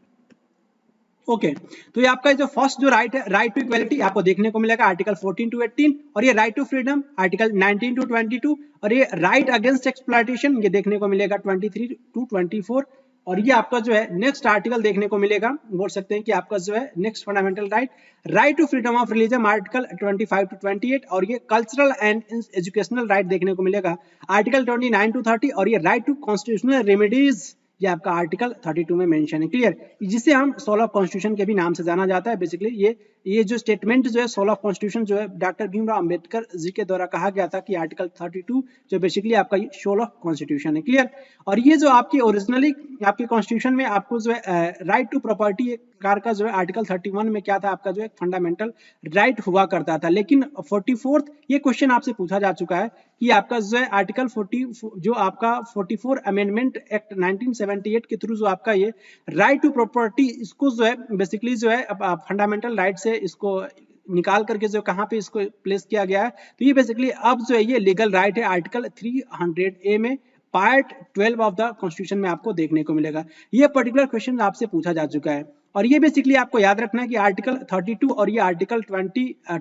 ओके, तो ये आपका जो फर्स्ट जो राइट है, राइट टू इक्वलिटी आपको देखने को मिलेगा आर्टिकल 14 टू 18, और ये right to freedom article 19 to 22, और ये राइट अगेंस्ट एक्सप्लॉयटेशन ये देखने को मिलेगा 23 टू 24, और ये आपका जो है नेक्स्ट आर्टिकल देखने को मिलेगा, बोल सकते हैं कि आपका जो है next fundamental right, right to freedom of religion article 25 to 28, और ये कल्चरल एंड एजुकेशनल राइट देखने को मिलेगा आर्टिकल 29 टू 30, और ये राइट टू कॉन्स्टिट्यूशनल रेमेडीज ये आपका आर्टिकल 32 में मेंशन है। क्लियर, जिसे हम सोल ऑफ कॉन्स्टिट्यूशन के भी नाम से जाना जाता है। बेसिकली ये जो स्टेटमेंट जो है सोल ऑफ कॉन्स्टिट्यूशन जो है डॉक्टर भीमराव अंबेडकर जी के द्वारा कहा गया था कि आर्टिकल 32 जो बेसिकली आपका ये सोल ऑफ कॉन्स्टिट्यूशन है। क्लियर, और ये जो आपकी ओरिजिनली आपके कॉन्स्टिट्यूशन में आपको जो है राइट टू प्रॉपर्टी कार का जो है आर्टिकल 31 में क्या था, आपका जो है फंडामेंटल राइट हुआ करता था, लेकिन 44th ये क्वेश्चन आपसे पूछा जा चुका है कि आपका जो है आर्टिकल 40 जो आपका 44 अमेंडमेंट एक्ट 1978 के थ्रू जो आपका ये राइट टू प्रॉपर्टी इसको जो है बेसिकली जो है फंडामेंटल राइट से इसको निकाल करके जो कहाँ पे इसको प्लेस किया गया है, तो ये बेसिकली अब जो है ये लीगल राइट है आर्टिकल 300A में पार्ट 12 ऑफ द कॉन्स्टिट्यूशन में आपको देखने को मिलेगा। ये पर्टिकुलर क्वेश्चन आपसे पूछा जा चुका है, और ये बेसिकली आपको याद रखना है कि आर्टिकल 32 और ये आर्टिकल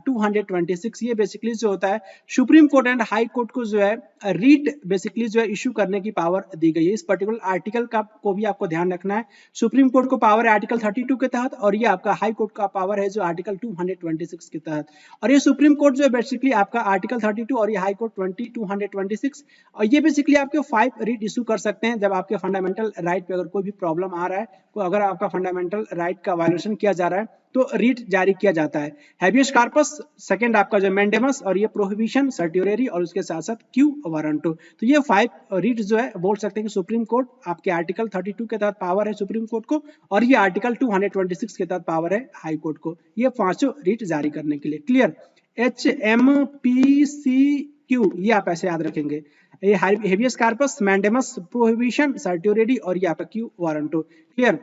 226 ये बेसिकली जो होता है supreme court and high court को जो है रीट बेसिकली जो है इशू करने की पावर दी गई है। इस पर्टिकुलर आर्टिकल का को भी आपको ध्यान रखना है। सुप्रीम कोर्ट को पावर है आर्टिकल 32 के तहत, और ये आपका हाई कोर्ट का पावर है जो आर्टिकल 226 के तहत। और ये सुप्रीम कोर्ट जो है बेसिकली आपका आर्टिकल 32 और ये हाई कोर्ट 226, और ये बेसिकली आपके 5 रीट इशू कर सकते हैं जब आपके फंडामेंटल राइट पे अगर कोई भी प्रॉब्लम आ रहा है, तो अगर आपका फंडामेंटल राइट का वायलेशन किया जा रहा है तो रीट जारी किया जाता है। हैबियस कॉर्पस, सेकंड आपका जो मैंडेमस, और ये प्रोहिबिशन, सर्टियोररी, और उसके साथ साथ क्यू वारंटो। तो ये 5 रीट जो है बोल सकते हैं कि सुप्रीम कोर्ट आपके आर्टिकल 32 के तहत पावर है सुप्रीम कोर्ट को, और ये आर्टिकल 226 के तहत पावर है हाई कोर्ट को, ये 5 रीट जारी करने के लिए। क्लियर, HMPCQ ये आप ऐसे याद रखेंगे, ये habeas corpus, mandamus, prohibition, certiorari, और ये आपका quo warranto. Clear,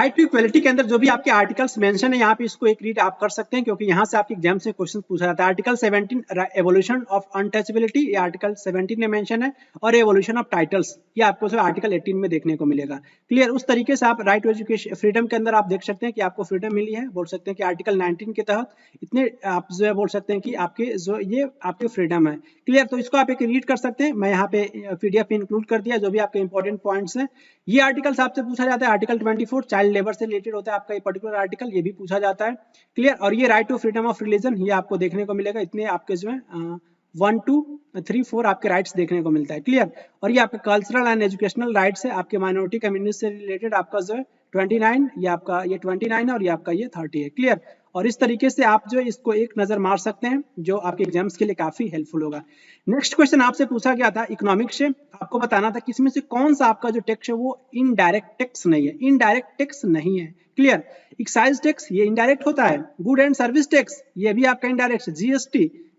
right to equality के अंदर जो भी आपके आर्टिकल्स मेंशन है यहाँ पे इसको एक रीड आप कर सकते हैं, क्योंकि यहाँ से आपके एग्जाम से क्वेश्चन पूछा जाता है। आर्टिकल 17 एवोल्यूशन ऑफ अनटचेबिलिटी, ये आर्टिकल 17 में मेंशन है, और एवोल्यूशन ऑफ टाइटल्स ये आपको जो आर्टिकल 18 में देखने को मिलेगा। क्लियर, उस तरीके से आप राइट टू एजुकेशन फ्रीडम के अंदर आप देख सकते हैं कि आपको फ्रीडम मिली है, बोल सकते हैं कि आर्टिकल 19 के तहत इतने आप जो है बोल सकते हैं कि आपके जो ये आपके फ्रीडम है। क्लियर, तो इसको आप एक रीड कर सकते हैं, मैं यहाँ पे PDF में इंक्लूड कर दिया जो भी आपके इंपॉर्टेंट पॉइंट्स हैं। ये आर्टिकल्स आपसे पूछा जाता है, आर्टिकल 24 चाइल्ड लेबर से रिलेटेड होता है आपका ये पर्टिकुलर आर्टिकल, ये भी पूछा जाता है। क्लियर, और ये right to freedom of religion ये आपको देखने को मिलेगा, इतने आपके जो है 1 2 3 4 आपके राइट्स देखने को मिलता है। क्लियर, और ये आपके कल्चरल एंड एजुकेशनल राइट्स है, आपके माइनॉरिटी कम्युनिटी से रिलेटेड आपका जो है 29, ये आपका ये 29 है, और ये आपका ये 30 है। क्लियर, और इस तरीके से आप जो इसको एक नजर मार सकते हैं, जो आपके एग्जाम्स के लिए काफी हेल्पफुल होगा। नेक्स्ट क्वेश्चन आपसे पूछा गया था इकोनॉमिक्स से, आपको बताना था कि इसमें से कौन सा आपका जो टैक्स है वो इनडायरेक्ट टैक्स नहीं है, इनडायरेक्ट टैक्स नहीं है। क्लियर, एक्साइज टैक्स ये इनडायरेक्ट होता है, गुड एंड सर्विस टैक्स ये भी आपका इनडायरेक्ट है,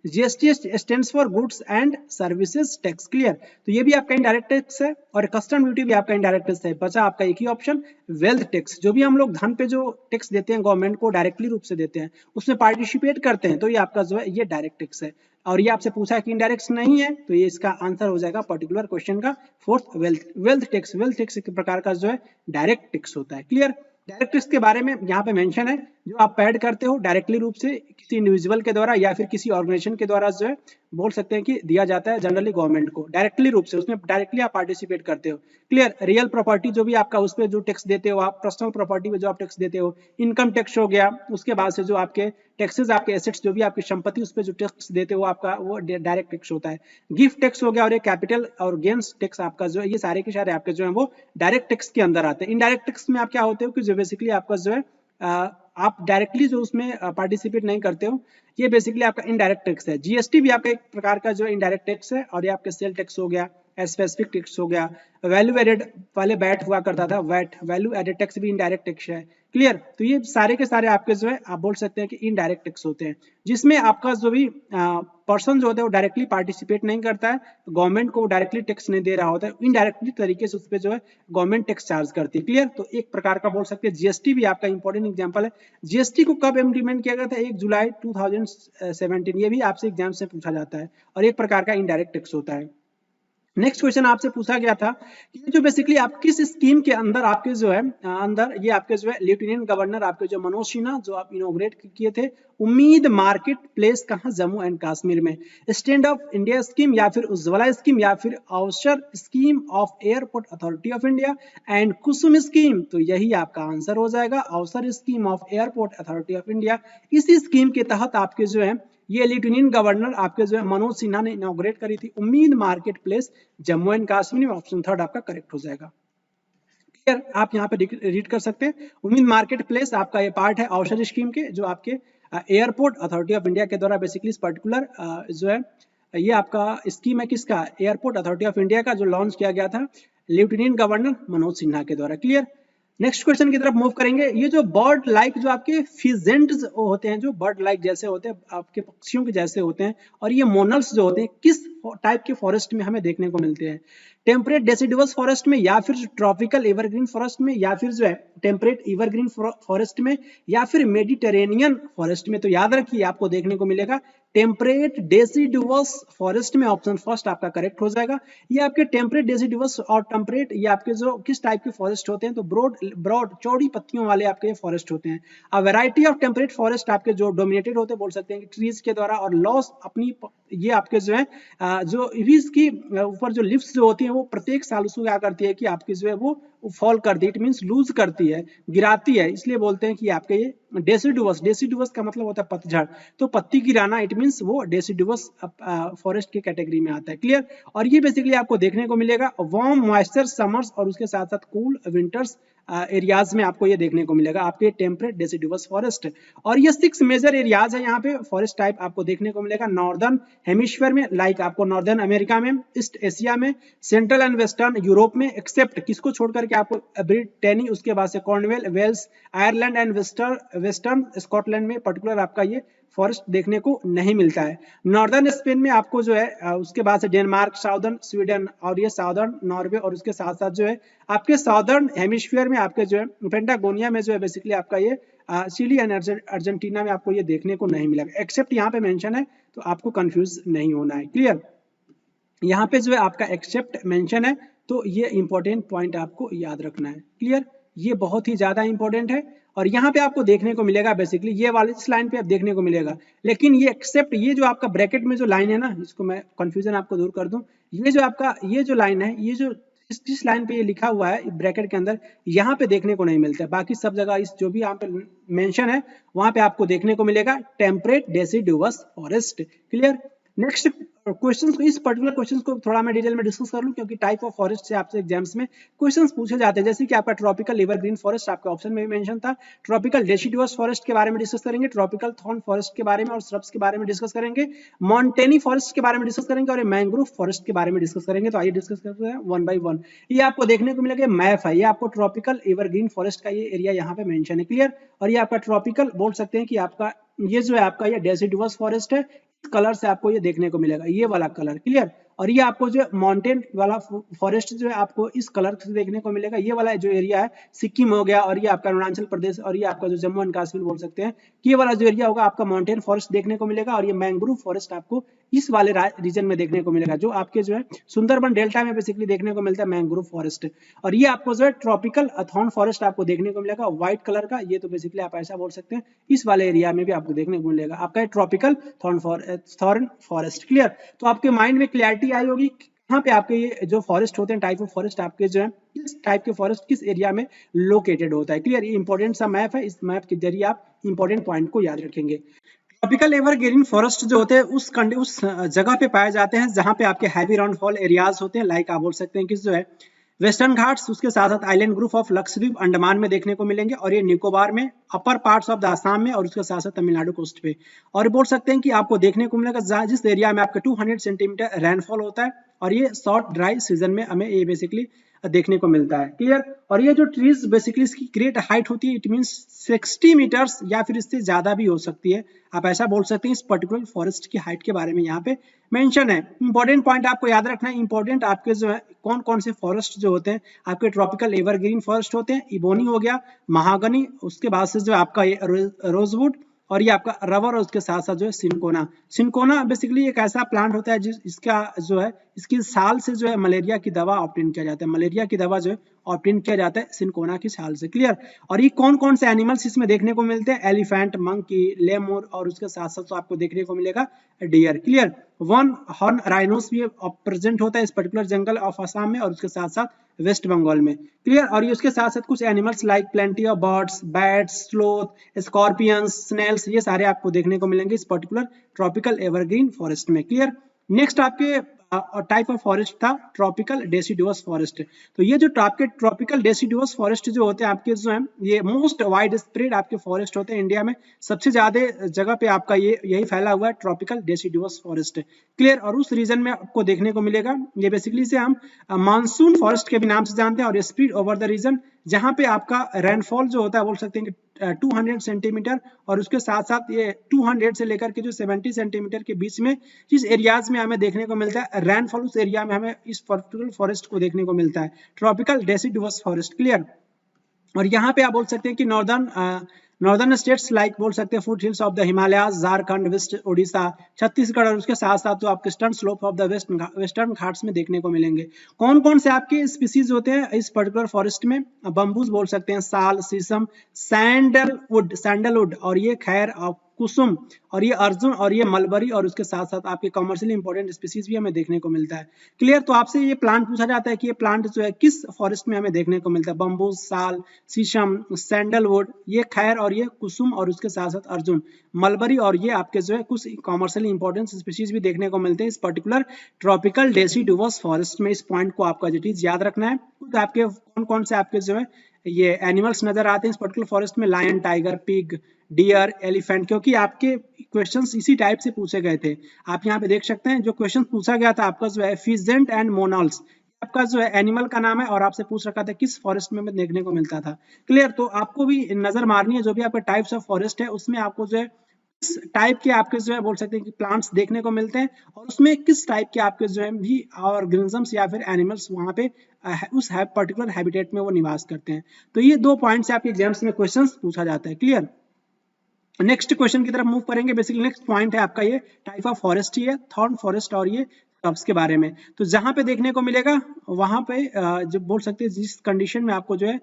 GST stands for goods and services tax. Clear, तो ये भी आपका इनडायरेक्ट टैक्स है, और कस्टम ड्यूटी भी आपका इनडायरेक्ट टैक्स है। बचा आपका एक ही ऑप्शन, वेल्थ टैक्स, जो भी हम लोग धन पे जो टैक्स देते हैं गवर्नमेंट को डायरेक्टली रूप से देते हैं, उसमें पार्टिसिपेट करते हैं, तो ये आपका जो है ये डायरेक्ट टैक्स है। और ये आपसे पूछा है कि इनडायरेक्ट नहीं है, तो ये इसका आंसर हो जाएगा पर्टिकुलर क्वेश्चन का फोर्थ, वेल्थ टैक्स एक प्रकार का जो है डायरेक्ट टैक्स होता है। क्लियर, डायरेक्ट टैक्स के बारे में यहाँ पे मेंशन है, जो आप पेड करते हो डायरेक्टली रूप से किसी इंडिविजुअल के द्वारा या फिर किसी ऑर्गेनाइजेशन के द्वारा जो है बोल सकते हैं कि दिया जाता है जनरली गवर्नमेंट को डायरेक्टली रूप से, उसमें डायरेक्टली आप पार्टिसिपेट करते हो। क्लियर, रियल प्रॉपर्टी जो भी आपका उस पर जो टैक्स देते हो आप, पर्सनल प्रॉपर्टी पे जो आप टैक्स देते हो, इनकम टैक्स हो गया, उसके बाद से जो आपके टैक्सेस आपके एसेट्स जो भी आपकी संपत्ति उस पर जो टैक्स देते हो आपका वो डायरेक्ट टैक्स होता है। गिफ्ट टैक्स हो गया, और ये कैपिटल और गेन्स टैक्स आपका जो है ये सारे के सारे आपके जो है वो डायरेक्ट टैक्स के अंदर आते हैं। इनडायरेक्ट टैक्स में आप क्या होते हो कि जो बेसिकली आपका जो है आप डायरेक्टली जो उसमें पार्टिसिपेट नहीं करते हो, ये बेसिकली आपका इनडायरेक्ट टैक्स है। जीएसटी भी आपका एक प्रकार का जो इनडायरेक्ट टैक्स है, और ये आपके सेल टैक्स हो गया, स्पेसिफिक टैक्स हो गया, वैल्यू एडेड पहले वैट हुआ करता था, वैट वैल्यू एडेड टैक्स भी इनडायरेक्ट टैक्स है। क्लियर, तो ये सारे के सारे आपके जो है आप बोल सकते हैं कि इनडायरेक्ट टैक्स होते हैं, जिसमें आपका जो भी पर्सन जो होता है वो डायरेक्टली पार्टिसिपेट नहीं करता है, गवर्नमेंट को डायरेक्टली टैक्स नहीं दे रहा होता है, इनडायरेक्टली तरीके से उस पर जो है गवर्नमेंट टैक्स चार्ज करती है। क्लियर, तो एक प्रकार का बोल सकते हैं जीएसटी भी आपका इंपॉर्टेंट एग्जांपल है। जीएसटी को कब इम्प्लीमेंट किया गया था? 1 जुलाई 2017, ये भी आपसे एग्जाम से पूछा जाता है, और एक प्रकार का इनडायरेक्ट टैक्स होता है। नेक्स्ट क्वेश्चन आपसे पूछा गया था कि जो बेसिकली आप किस स्कीम के अंदर आपके जो है अंदर ये आपके जो है लेफ्टिनेंट गवर्नर आपके जो मनोज सिन्हा जो आप इनॉग्रेट किए थे, उम्मीद मार्केट प्लेस कहाँ, जम्मू एंड कश्मीर में। स्टैंड ऑफ इंडिया स्कीम, या फिर उज्ज्वला स्कीम, या फिर अवसर scheme of airport authority of India and Kusum scheme, तो यही आपका आंसर हो जाएगा, अवसर scheme of airport authority of India. इसी स्कीम के तहत आपके जो है ये लेफ्टिनेंट गवर्नर आपके जो है मनोज सिन्हा ने इनॉग्रेट करी थी, उम्मीद market place Jammu and Kashmir में। ऑप्शन थर्ड आपका करेक्ट हो जाएगा। क्लियर, आप यहाँ पे रीड कर सकते हैं, उम्मीद मार्केट प्लेस आपका ये पार्ट है अवसर स्कीम के, जो आपके एयरपोर्ट अथॉरिटी ऑफ इंडिया के द्वारा बेसिकली इस पर्टिकुलर जो है ये आपका स्कीम है किसका, एयरपोर्ट अथॉरिटी ऑफ इंडिया का, जो लॉन्च किया गया था लेफ्टिनेंट गवर्नर मनोज सिन्हा के द्वारा। क्लियर, नेक्स्ट क्वेश्चन की तरफ मूव करेंगे। ये जो बर्ड लाइक जो आपके फिजेंट्स होते हैं, जो बर्ड लाइक जैसे होते हैं आपके पक्षियों के जैसे होते हैं, और ये मोनल्स जो होते हैं किस टाइप के फॉरेस्ट में हमें देखने को मिलते हैं? टेम्परेट डेसिडुअस फॉरेस्ट में, या फिर ट्रॉपिकल एवरग्रीन फॉरेस्ट में, या फिर जो है टेम्परेट एवरग्रीन फॉरेस्ट में, या फिर मेडिटेरेनियन फॉरेस्ट में। तो याद रखिए आपको देखने को मिलेगा टेम्परेट डेसिडुअस फॉरेस्ट में, ऑप्शन फर्स्ट आपका करेक्ट हो जाएगा। ये आपके टेम्परेट डेसिडुअस और टेम्परेट ये आपके जो किस टाइप के फॉरेस्ट होते हैं, तो ब्रॉड चौड़ी पत्तियों वाले आपके फॉरेस्ट होते हैं। अब वैरायटी ऑफ टेम्परेट फॉरेस्ट आपके जो डोमिनेटेड होते हैं बोल सकते हैं कि ट्रीज के द्वारा, और लॉस अपनी ये आपके जो है जो इसकी ऊपर जो लिव्स जो होती है वो प्रत्येक साल उसको क्या करती है कि आपकी जो है वो फॉल करती है, इट मींस लूज करती है, गिराती है, इसलिए बोलते हैं कि आपके ये डेसिडुअस, डेसिडुअस का मतलब होता है पतझड़, तो पत्ती गिराना, इट मींस वो डेसिडुअस फॉरेस्ट की कैटेगरी में आता है। क्लियर, और ये बेसिकली आपको देखने को मिलेगा वार्म मॉइस्चर समर्स और उसके साथ साथ कूल विंटर्स एरियाज में आपको ये देखने को मिलेगा आपके टेम्परेट डेसिडुअस फॉरेस्ट। और ये 6 मेजर एरियाज है यहाँ पे फॉरेस्ट टाइप आपको देखने को मिलेगा नॉर्दर्न हेमिस्फीयर में, लाइक आपको नॉर्दर्न अमेरिका में, ईस्ट एशिया में, सेंट्रल एंड वेस्टर्न यूरोप में, एक्सेप्ट किसको छोड़ करके आपको ब्रिटेनी, उसके बाद से Cornwall, Wales, Ireland and western Scotland में पर्टिकुलर आपका ये फॉरेस्ट देखने को नहीं मिलता है। नॉर्दर्न स्पेन में आपको जो है उसके बाद से डेनमार्क, साउदर्न स्वीडन और ये साउदर्न नॉर्वे और उसके साथ साथ जो है आपके साउदर्न हेमिस्फीयर में आपके जो है पेंटागोनिया में जो है बेसिकली आपका ये चिली एंड अर्जेंटीना में आपको ये देखने को नहीं मिलेगा। एक्सेप्ट यहाँ पे मेंशन है तो आपको कंफ्यूज नहीं होना है। क्लियर, यहाँ पे जो है आपका एक्सेप्ट मेंशन है तो ये इंपॉर्टेंट पॉइंट आपको याद रखना है। क्लियर, ये बहुत ही ज्यादा इंपॉर्टेंट है और यहाँ पे आपको देखने को मिलेगा बेसिकली ये वाले इस लाइन पे आप देखने को मिलेगा। लेकिन ये एक्सेप्ट ये जो आपका ब्रैकेट में जो लाइन है ना, इसको मैं कंफ्यूजन आपको दूर कर दूं, ये जो आपका ये जो लाइन है, ये जो जिस लाइन पे ये लिखा हुआ है ब्रैकेट के अंदर, यहाँ पे देखने को नहीं मिलता है। बाकी सब जगह इस जो भी यहाँ पे मेंशन है वहां पे आपको देखने को मिलेगा temperate deciduous forest. Clear, next questions को, इस पर्टिकुलर क्वेश्चंस को थोड़ा मैं डिटेल में डिस्कस कर लूं क्योंकि टाइप ऑफ फॉरेस्ट से आपसे एग्जाम्स में क्वेश्चंस पूछे जाते हैं। जैसे कि आपका ट्रॉपिकल एवरग्रीन फॉरेस्ट आपका ऑप्शन में भी मेंशन था, ट्रॉपिकल डेसिडुअस फॉरेस्ट के बारे में डिस्कस करेंगे, ट्रॉपिकल थॉर्न फॉरेस्ट के बारे में और श्रब्स के बारे में डिस्कस करेंगे, मॉन्टेनी फॉरेस्ट के बारे में डिस्कस करेंगे और मैंग्रोव फॉरेस्ट के बारे में डिस्कस करेंगे। तो आइए डिस्कस करते हैं वन बाय वन। ये आपको देखने को मिलेगा मैप है, ये आपको ट्रॉपिकल एवरग्रीन फॉरेस्ट का ये एरिया यहाँ पे मेंशन है। क्लियर, और ये आपका ट्रॉपिकल बोल सकते हैं कि आपका ये जो है आपका ये डेसिडुअस फॉरेस्ट है, कलर से आपको ये देखने को मिलेगा, ये वाला कलर। क्लियर, और ये आपको जो माउंटेन वाला फॉरेस्ट जो है आपको इस कलर से देखने को मिलेगा। ये वाला जो एरिया है सिक्किम हो गया और ये आपका अरुणाचल प्रदेश और ये आपका जो जम्मू एंड कश्मीर बोल सकते हैं कि ये वाला जो एरिया होगा आपका माउंटेन फॉरेस्ट देखने को मिलेगा और ये मैंग्रोव फॉरेस्ट आपको इस वाले रीजन में देखने को मिलेगा, जो आपके जो है सुंदरबन डेल्टा में बेसिकली देखने को मिलता है मैंग्रोव फॉरेस्ट। और ये आपको जो है ट्रॉपिकल थॉर्न फॉरेस्ट आपको देखने को मिलेगा व्हाइट कलर का, ये तो बेसिकली आप ऐसा बोल सकते हैं इस वाले एरिया में भी आपको देखने को मिलेगा आपका ट्रॉपिकल थॉर्न फॉरेस्ट। क्लियर, तो आपके माइंड में क्लैरिटी आई होगी यहाँ पे आपके ये जो फॉरेस्ट होते हैं टाइप ऑफ फॉरेस्ट आपके जो है किस टाइप के फॉरेस्ट किस एरिया में लोकेटेड होता है। क्लियर, ये इंपॉर्टेंट सा मैप है, इस मैप के जरिए आप इंपॉर्टेंट पॉइंट को याद रखेंगे। ट्रॉपिकल एवरग्रीन फॉरेस्ट जो होते हैं उस जगह पे पाए जाते हैं जहां पे आपके हैवी राउंडफॉल एरियाज होते हैं। लाइक आप बोल सकते हैं कि जो है वेस्टर्न घाट्स, उसके साथ साथ island group of Lakshadweep Andaman में देखने को मिलेंगे और ये निकोबार में, अपर पार्ट्स ऑफ द आसाम में और उसके साथ साथ तमिलनाडु कोस्ट पे। और बोल सकते हैं कि आपको देखने को मिलेगा जिस एरिया में आपका 200 सेंटीमीटर रेनफॉल होता है और ये शॉर्ट ड्राई सीजन में हमें ये बेसिकली देखने को मिलता है। क्लियर, और ये जो ट्रीज बेसिकली इसकी ग्रेट हाइट होती है, इट मींस 60 मीटर्स या फिर इससे ज्यादा भी हो सकती है, आप ऐसा बोल सकते हैं। इस पर्टिकुलर फॉरेस्ट की हाइट के बारे में यहाँ पे मेंशन है। इंपॉर्टेंट पॉइंट आपको याद रखना है, इंपॉर्टेंट आपके जो है कौन कौन से फॉरेस्ट जो होते हैं आपके ट्रॉपिकल एवरग्रीन फॉरेस्ट होते हैं, इबोनी हो गया, महागनी, उसके बाद से जो आपका ये रोजवुड और ये आपका रबर और उसके साथ साथ जो है सिनकोना। सिनकोना बेसिकली एक ऐसा प्लांट होता है इसका जो है इसकी साल से जो है मलेरिया की दवा ऑब्टेन किया जाता है, मलेरिया की दवा जो है ऑब्टेन किया जाता है सिनकोना की छाल से। क्लियर, और ये कौन कौन से एनिमल्स इसमें देखने को मिलते हैं, एलिफेंट, मंकी, लेमूर और उसके साथ साथ तो आपको देखने को मिलेगा deer. Clear, one horn rhinos भी प्रेजेंट होता है इस पर्टिकुलर जंगल ऑफ आसाम में और उसके साथ साथ वेस्ट बंगाल में। क्लियर, और ये उसके साथ साथ कुछ animals like plenty of birds, bats, sloth, scorpions, snails, ये सारे आपको देखने को मिलेंगे इस पर्टिकुलर ट्रॉपिकल एवरग्रीन फॉरेस्ट में। क्लियर, नेक्स्ट आपके टाइप ऑफ फॉरेस्ट था ट्रॉपिकल डेसिडुअस फॉरेस्ट। तो ये जो आपके ट्रॉपिकल डेसिडुअस फॉरेस्ट जो होते हैं आपके जो है ये मोस्ट वाइड स्प्रेड आपके फॉरेस्ट होते हैं इंडिया में, सबसे ज्यादा जगह पे आपका ये यही फैला हुआ है ट्रॉपिकल डेसिडुअस फॉरेस्ट। क्लियर, और उस रीजन में आपको देखने को मिलेगा ये बेसिकली से हम मानसून फॉरेस्ट के भी नाम से जानते हैं और ये स्प्रेड ओवर द रीजन जहां पे आपका रेनफॉल जो होता है बोल सकते हैं कि 200 सेंटीमीटर और उसके साथ साथ ये 200 से लेकर के जो 70 सेंटीमीटर के बीच में जिस एरियाज में हमें देखने को मिलता है रेनफॉल, उस एरिया में हमें इस पर्टिकुलर फॉरेस्ट को देखने को मिलता है ट्रॉपिकल डेसिडुअस फॉरेस्ट। क्लियर, और यहाँ पे आप बोल सकते हैं कि नॉर्दर्न स्टेट्स लाइक बोल सकते हैं foothills of the Himalayas, Jharkhand, west Orissa, Chhattisgarh और उसके साथ साथ तो आप eastern slope of the western Ghats में देखने को मिलेंगे। कौन कौन से आपके स्पीसीज होते हैं इस पर्टिकुलर फॉरेस्ट में, बम्बूज बोल सकते हैं, साल, शीशम, सैंडलवुड और ये खैर कुसुम और ये अर्जुन और ये मलबरी और उसके साथ साथ आपके कमर्शियली इंपॉर्टेंट स्पीसीज भी हमें देखने को मिलता है। क्लियर, तो आपसे ये प्लांट पूछा जाता है कि ये प्लांट जो है किस फॉरेस्ट में हमें देखने को मिलता है, बम्बू, साल, शीशम, सैंडलवुड, ये खैर और ये कुसुम और उसके साथ साथ अर्जुन, मलबरी और ये आपके जो है कुछ कमर्शियली इंपॉर्टेंट स्पीसीज भी देखने को मिलते हैं इस पर्टिकुलर ट्रॉपिकल डेसिडुअस फॉरेस्ट में। इस पॉइंट को आपका चीज याद रखना है। तो आपके कौन कौन से आपके जो है ये एनिमल्स नजर आते हैं इस पर्टिकुलर फॉरेस्ट में, lion, tiger, pig, deer, elephant, क्योंकि आपके क्वेश्चंस इसी टाइप से पूछे गए थे। आप यहाँ पे देख सकते हैं जो क्वेश्चन पूछा गया था आपका जो है फिजेंट एंड मोनाल्स, आपका जो है एनिमल का नाम है और आपसे पूछ रखा था किस फॉरेस्ट में देखने को मिलता था। क्लियर, तो आपको भी नजर मारनी है जो भी आपका टाइप्स ऑफ फॉरेस्ट है उसमें आपको जो है किस टाइप के आपके जो है बोल सकते हैं कि प्लांट्स देखने को मिलते हैं और उसमें किस टाइप के आपके जो है भी ऑर्गेनिजम्स या फिर एनिमल्स वहाँ पे उस पर्टिकुलर हैबिटेट में वो निवास करते हैं। तो ये 2 पॉइंट से आपके एग्जाम्स में क्वेश्चन पूछा जाता है। क्लियर। नेक्स्ट क्वेश्चन की तरफ मूव करेंगे। बेसिकली नेक्स्ट पॉइंट है आपका ये टाइप ऑफ फॉरेस्ट ही है, थॉर्न फॉरेस्ट और ये स्hrubs के बारे में। तो जहां पे देखने को मिलेगा वहां पे जो बोल सकते हैं जिस कंडीशन में आपको जो है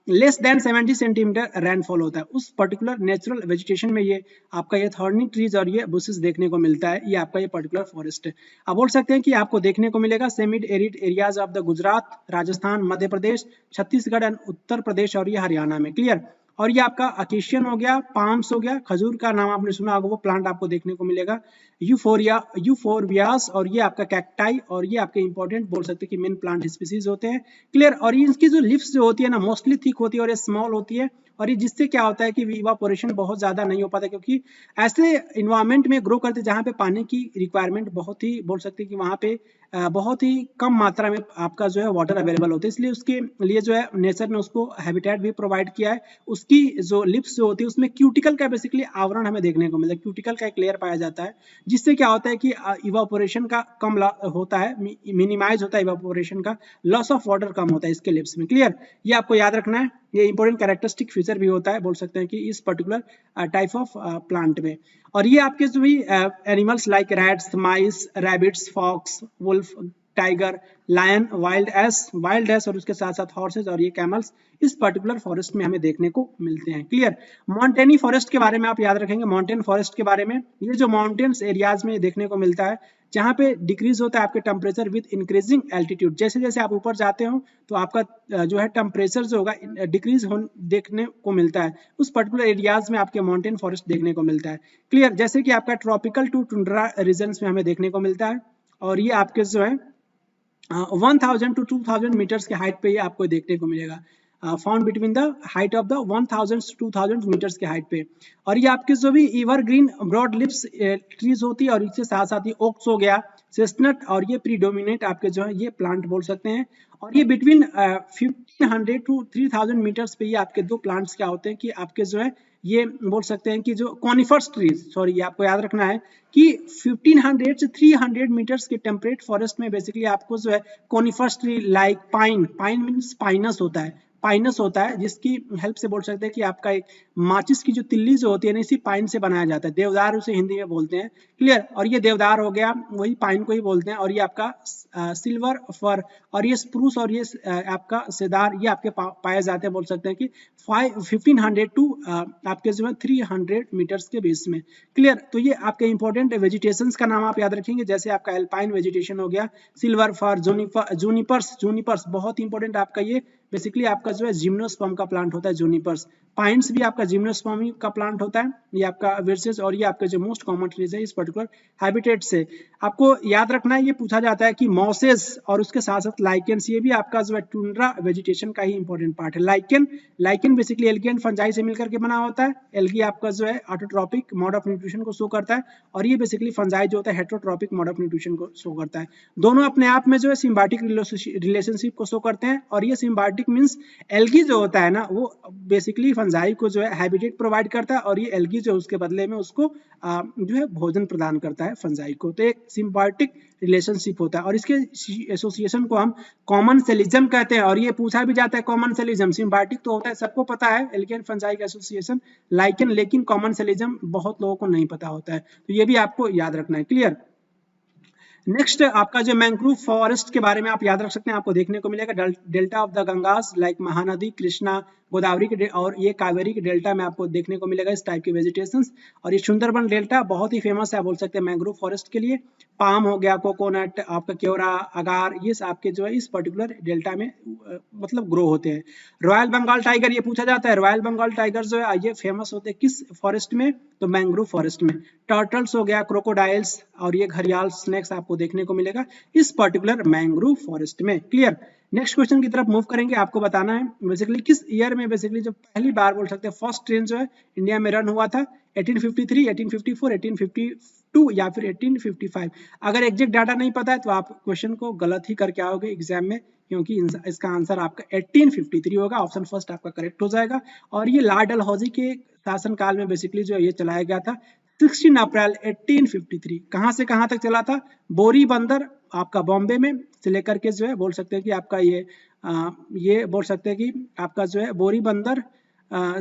लेस देन 70 सेंटीमीटर रेनफॉल होता है उस पर्टिकुलर नेचुरल वेजिटेशन में ये आपका ये थॉर्नी ट्रीज और ये बुशेस देखने को मिलता है। ये आपका ये पर्टिकुलर फॉरेस्ट है। आप बोल सकते हैं कि आपको देखने को मिलेगा semi arid areas of the Gujarat, Rajasthan, Madhya Pradesh, Chhattisgarh and Uttar Pradesh और ये हरियाणा में। क्लियर। और ये आपका अकेशियन हो गया, पाम्स हो गया, खजूर का नाम आपने सुना होगा, वो प्लांट आपको देखने को मिलेगा, यूफोरबियास और ये आपका कैक्टाई और ये आपके इंपॉर्टेंट बोल सकते हैं कि मेन प्लांट स्पीसीज होते हैं। क्लियर। और इनकी जो लिव्स जो होती है ना मोस्टली थिक होती है और ये स्मॉल होती है और ये जिससे क्या होता है कि इवापोरेशन बहुत ज्यादा नहीं हो पाता क्योंकि ऐसे इन्वायरमेंट में ग्रो करते जहाँ पे पानी की रिक्वायरमेंट बहुत ही बोल सकते हैं कि वहाँ पे बहुत ही कम मात्रा में आपका जो है वाटर अवेलेबल होता है, इसलिए उसके लिए जो है नेचर ने उसको हैबिटेट भी प्रोवाइड किया है। उसकी जो लिप्स जो होती है उसमें क्यूटिकल का बेसिकली आवरण हमें देखने को मिलता है, क्यूटिकल का एक लेयर पाया जाता है जिससे क्या होता है कि इवापोरेशन का कम होता है, मिनिमाइज होता है इवापोरेशन का, लॉस ऑफ वाटर कम होता है इसके लिप्स में। क्लियर। ये आपको याद रखना है, ये इंपॉर्टेंट कैरेक्टरिस्टिक फीचर भी होता है बोल सकते हैं कि इस पर्टिकुलर टाइप ऑफ प्लांट में। और ये आपके जो भी animals like rats, mice, rabbits, fox, wolf, tiger, lion, wild ass और उसके साथ साथ हॉर्सेस और ये कैमल्स इस पर्टिकुलर फॉरेस्ट में हमें देखने को मिलते हैं। क्लियर। माउंटेनी फॉरेस्ट के बारे में आप याद रखेंगे। माउंटेन फॉरेस्ट के बारे में ये जो माउंटेन्स एरियाज में देखने को मिलता है जहाँ पे डिक्रीज होता है आपके टेम्परेचर विद इंक्रीजिंग एल्टीट्यूड, जैसे जैसे आप ऊपर जाते हो तो आपका जो है टेम्परेचर जो होगा डिक्रीज देखने को मिलता है उस पर्टिकुलर एरियाज में आपके माउंटेन फॉरेस्ट देखने को मिलता है। क्लियर। जैसे कि आपका ट्रॉपिकल टू टुंड्रा रीजन्स में हमें देखने को मिलता है और ये आपके जो है 1000 टू 2000 मीटर्स के हाइट पे ये आपको देखने को मिलेगा, found between the height of the 1000 to 2000 metres के हाइट पे। और ये आपके जो भी एवरग्रीन ब्रॉड लिप्स ट्रीज होती है और इसके साथ साथ ये ओक्स हो गया, चेस्टनट और ये प्रीडोमिनेट आपके जो है ये प्लांट बोल सकते हैं। और ये बिटवीन 1500 टू 3000 मीटर्स पे ये आपके दो प्लांट्स क्या होते हैं कि आपके जो है ये बोल सकते हैं कि जो कॉनिफर्स ट्रीज, सॉरी ये आपको याद रखना है कि 1500 से 300 मीटर्स के टेम्परेट फॉरेस्ट में बेसिकली आपको जो है conifers tree like pine means Pinus होता है जिसकी हेल्प से बोल सकते हैं कि आपका एक माचिस की जो तिल्ली जो होती है ना इसी पाइन से बनाया जाता है, देवदार उसे हिंदी में बोलते हैं। क्लियर। और ये देवदार हो गया, वही पाइन को ही बोलते हैं। और ये आपका सिल्वर फर और ये स्प्रूस और ये आपका सेदार ये आपके पाए जाते हैं बोल सकते हैं कि 1500 टू आपके जो है 300 मीटर्स के बेस में। क्लियर। तो ये आपके इंपॉर्टेंट वेजिटेशंस का नाम आप याद रखेंगे, जैसे आपका एल्पाइन वेजिटेशन हो गया, सिल्वर फर, जूनिपर्स बहुत इंपॉर्टेंट आपका ये बेसिकली आपका जो है जिम्नोस्पर्म का प्लांट होता है जूनिपर्स। पाइन्स भी आपका जिम्नोस्पर्म का प्लांट होता है, ये आपका वर्सेस और ये आपके जो मोस्ट कॉमन ट्रीज है इस पर्टिकुलर हैबिटेट से। आपको याद रखना है ये पूछा जाता है कि मॉसेस और उसके साथ साथ लाइकेंस ये भी आपका जो है टुंड्रा वेजिटेशन का ही इंपॉर्टेंट पार्ट है। Lichen basically algae and fungi से मिलकर के बना होता है। एल्गी आपका जो है ऑटोट्रॉपिक मोड ऑफ न्यूट्रिशन को शो करता है और ये बेसिकली फंजाई जो होता है हेटेरोट्रॉपिक मोड ऑफ न्यूट्रिशन को शो करता है। दोनों अपने आप में जो है सिम्बायोटिक रिलेशनशिप को शो करते हैं और ये सिम्बायोटिक मींस एल्गी जो होता है ना वो बेसिकली फंजाई को जो है हैबिटेट प्रोवाइड करता है और ये एल्गी जो उसके बदले में उसको जो है भोजन प्रदान करता है फंजाई को। तो एक सिम्बायोटिक रिलेशनशिप होता है और इसके एसोसिएशन को हम कॉमनसेलिज्म कहते हैं। और ये पूछा भी जाता है कॉमनसेलिज्म, सिम्बायोटिक तो होता है सबको पता है एल्गी एंड फंजाई का एसोसिएशन लाइकेन, लेकिन कॉमनसेलिज्म बहुत लोगों को नहीं पता होता है, तो ये भी आपको याद रखना है। क्लियर। नेक्स्ट आपका जो मैंग्रोव फॉरेस्ट के बारे में आप याद रख सकते हैं, आपको देखने को मिलेगा delta of the Gangas like Mahanadi, Krishna, Godavari के और ये कावेरी के डेल्टा में आपको देखने को मिलेगा इस टाइप के वेजिटेशंस। और ये सुंदरबन डेल्टा बहुत ही फेमस है बोल सकते हैं मैंग्रोव फॉरेस्ट के लिए। पाम हो गया, कोकोनट, आपका केवड़ा, अगार, ये आपके जो है इस पर्टिकुलर डेल्टा में मतलब ग्रो होते हैं। रॉयल बंगाल टाइगर ये पूछा जाता है, रॉयल बंगाल टाइगर जो है ये फेमस होते हैं किस फॉरेस्ट में, तो मैंग्रोव फॉरेस्ट में। टर्टल्स हो गया, क्रोकोडाइल्स और ये घड़ियाल, स्नेक्स आपको देखने को मिलेगा इस पर्टिकुलर मैंग्रोव फॉरेस्ट में। क्लियर। नेक्स्ट क्वेश्चन की तरफ मूव करेंगे। आपको बताना है बेसिकली किस ईयर में बेसिकली जो पहली बार बोल सकते हैं फर्स्ट ट्रेन जो है इंडिया में रन हुआ था, 1853, 1854, 1852 या फिर 1855। अगर एग्जैक्ट डाटा नहीं पता है तो आप क्वेश्चन को गलत ही करके आओगे एग्जाम में, क्योंकि इसका आंसर आपका 1853 होगा। ऑप्शन फर्स्ट आपका करेक्ट हो जाएगा। और ये लॉर्ड डलहौजी के शासनकाल में बेसिकली जो ये चलाया गया था 16 अप्रैल 1853। कहाँ से कहाँ तक चला था? बोरी बंदर आपका बॉम्बे में से लेकर के जो है बोल सकते हैं कि आपका ये बोल सकते हैं कि आपका जो है बोरी बंदर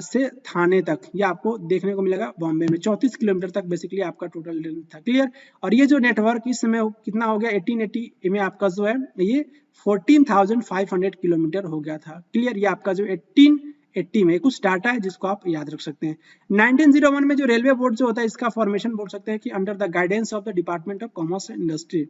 से थाने तक ये आपको देखने को मिलेगा बॉम्बे में। 34 किलोमीटर तक बेसिकली आपका टोटल लेंथ था। क्लियर। और ये जो नेटवर्क इस समय कितना हो गया 1880 में आपका जो है ये 14,500 किलोमीटर हो गया था। क्लियर। ये आपका जो 1880 में कुछ डाटा है जिसको आप याद रख सकते हैं। 1901 में जो रेलवे बोर्ड जो होता है इसका फॉर्मेशन बोल सकते हैं कि under the guidance of the department of commerce and industry.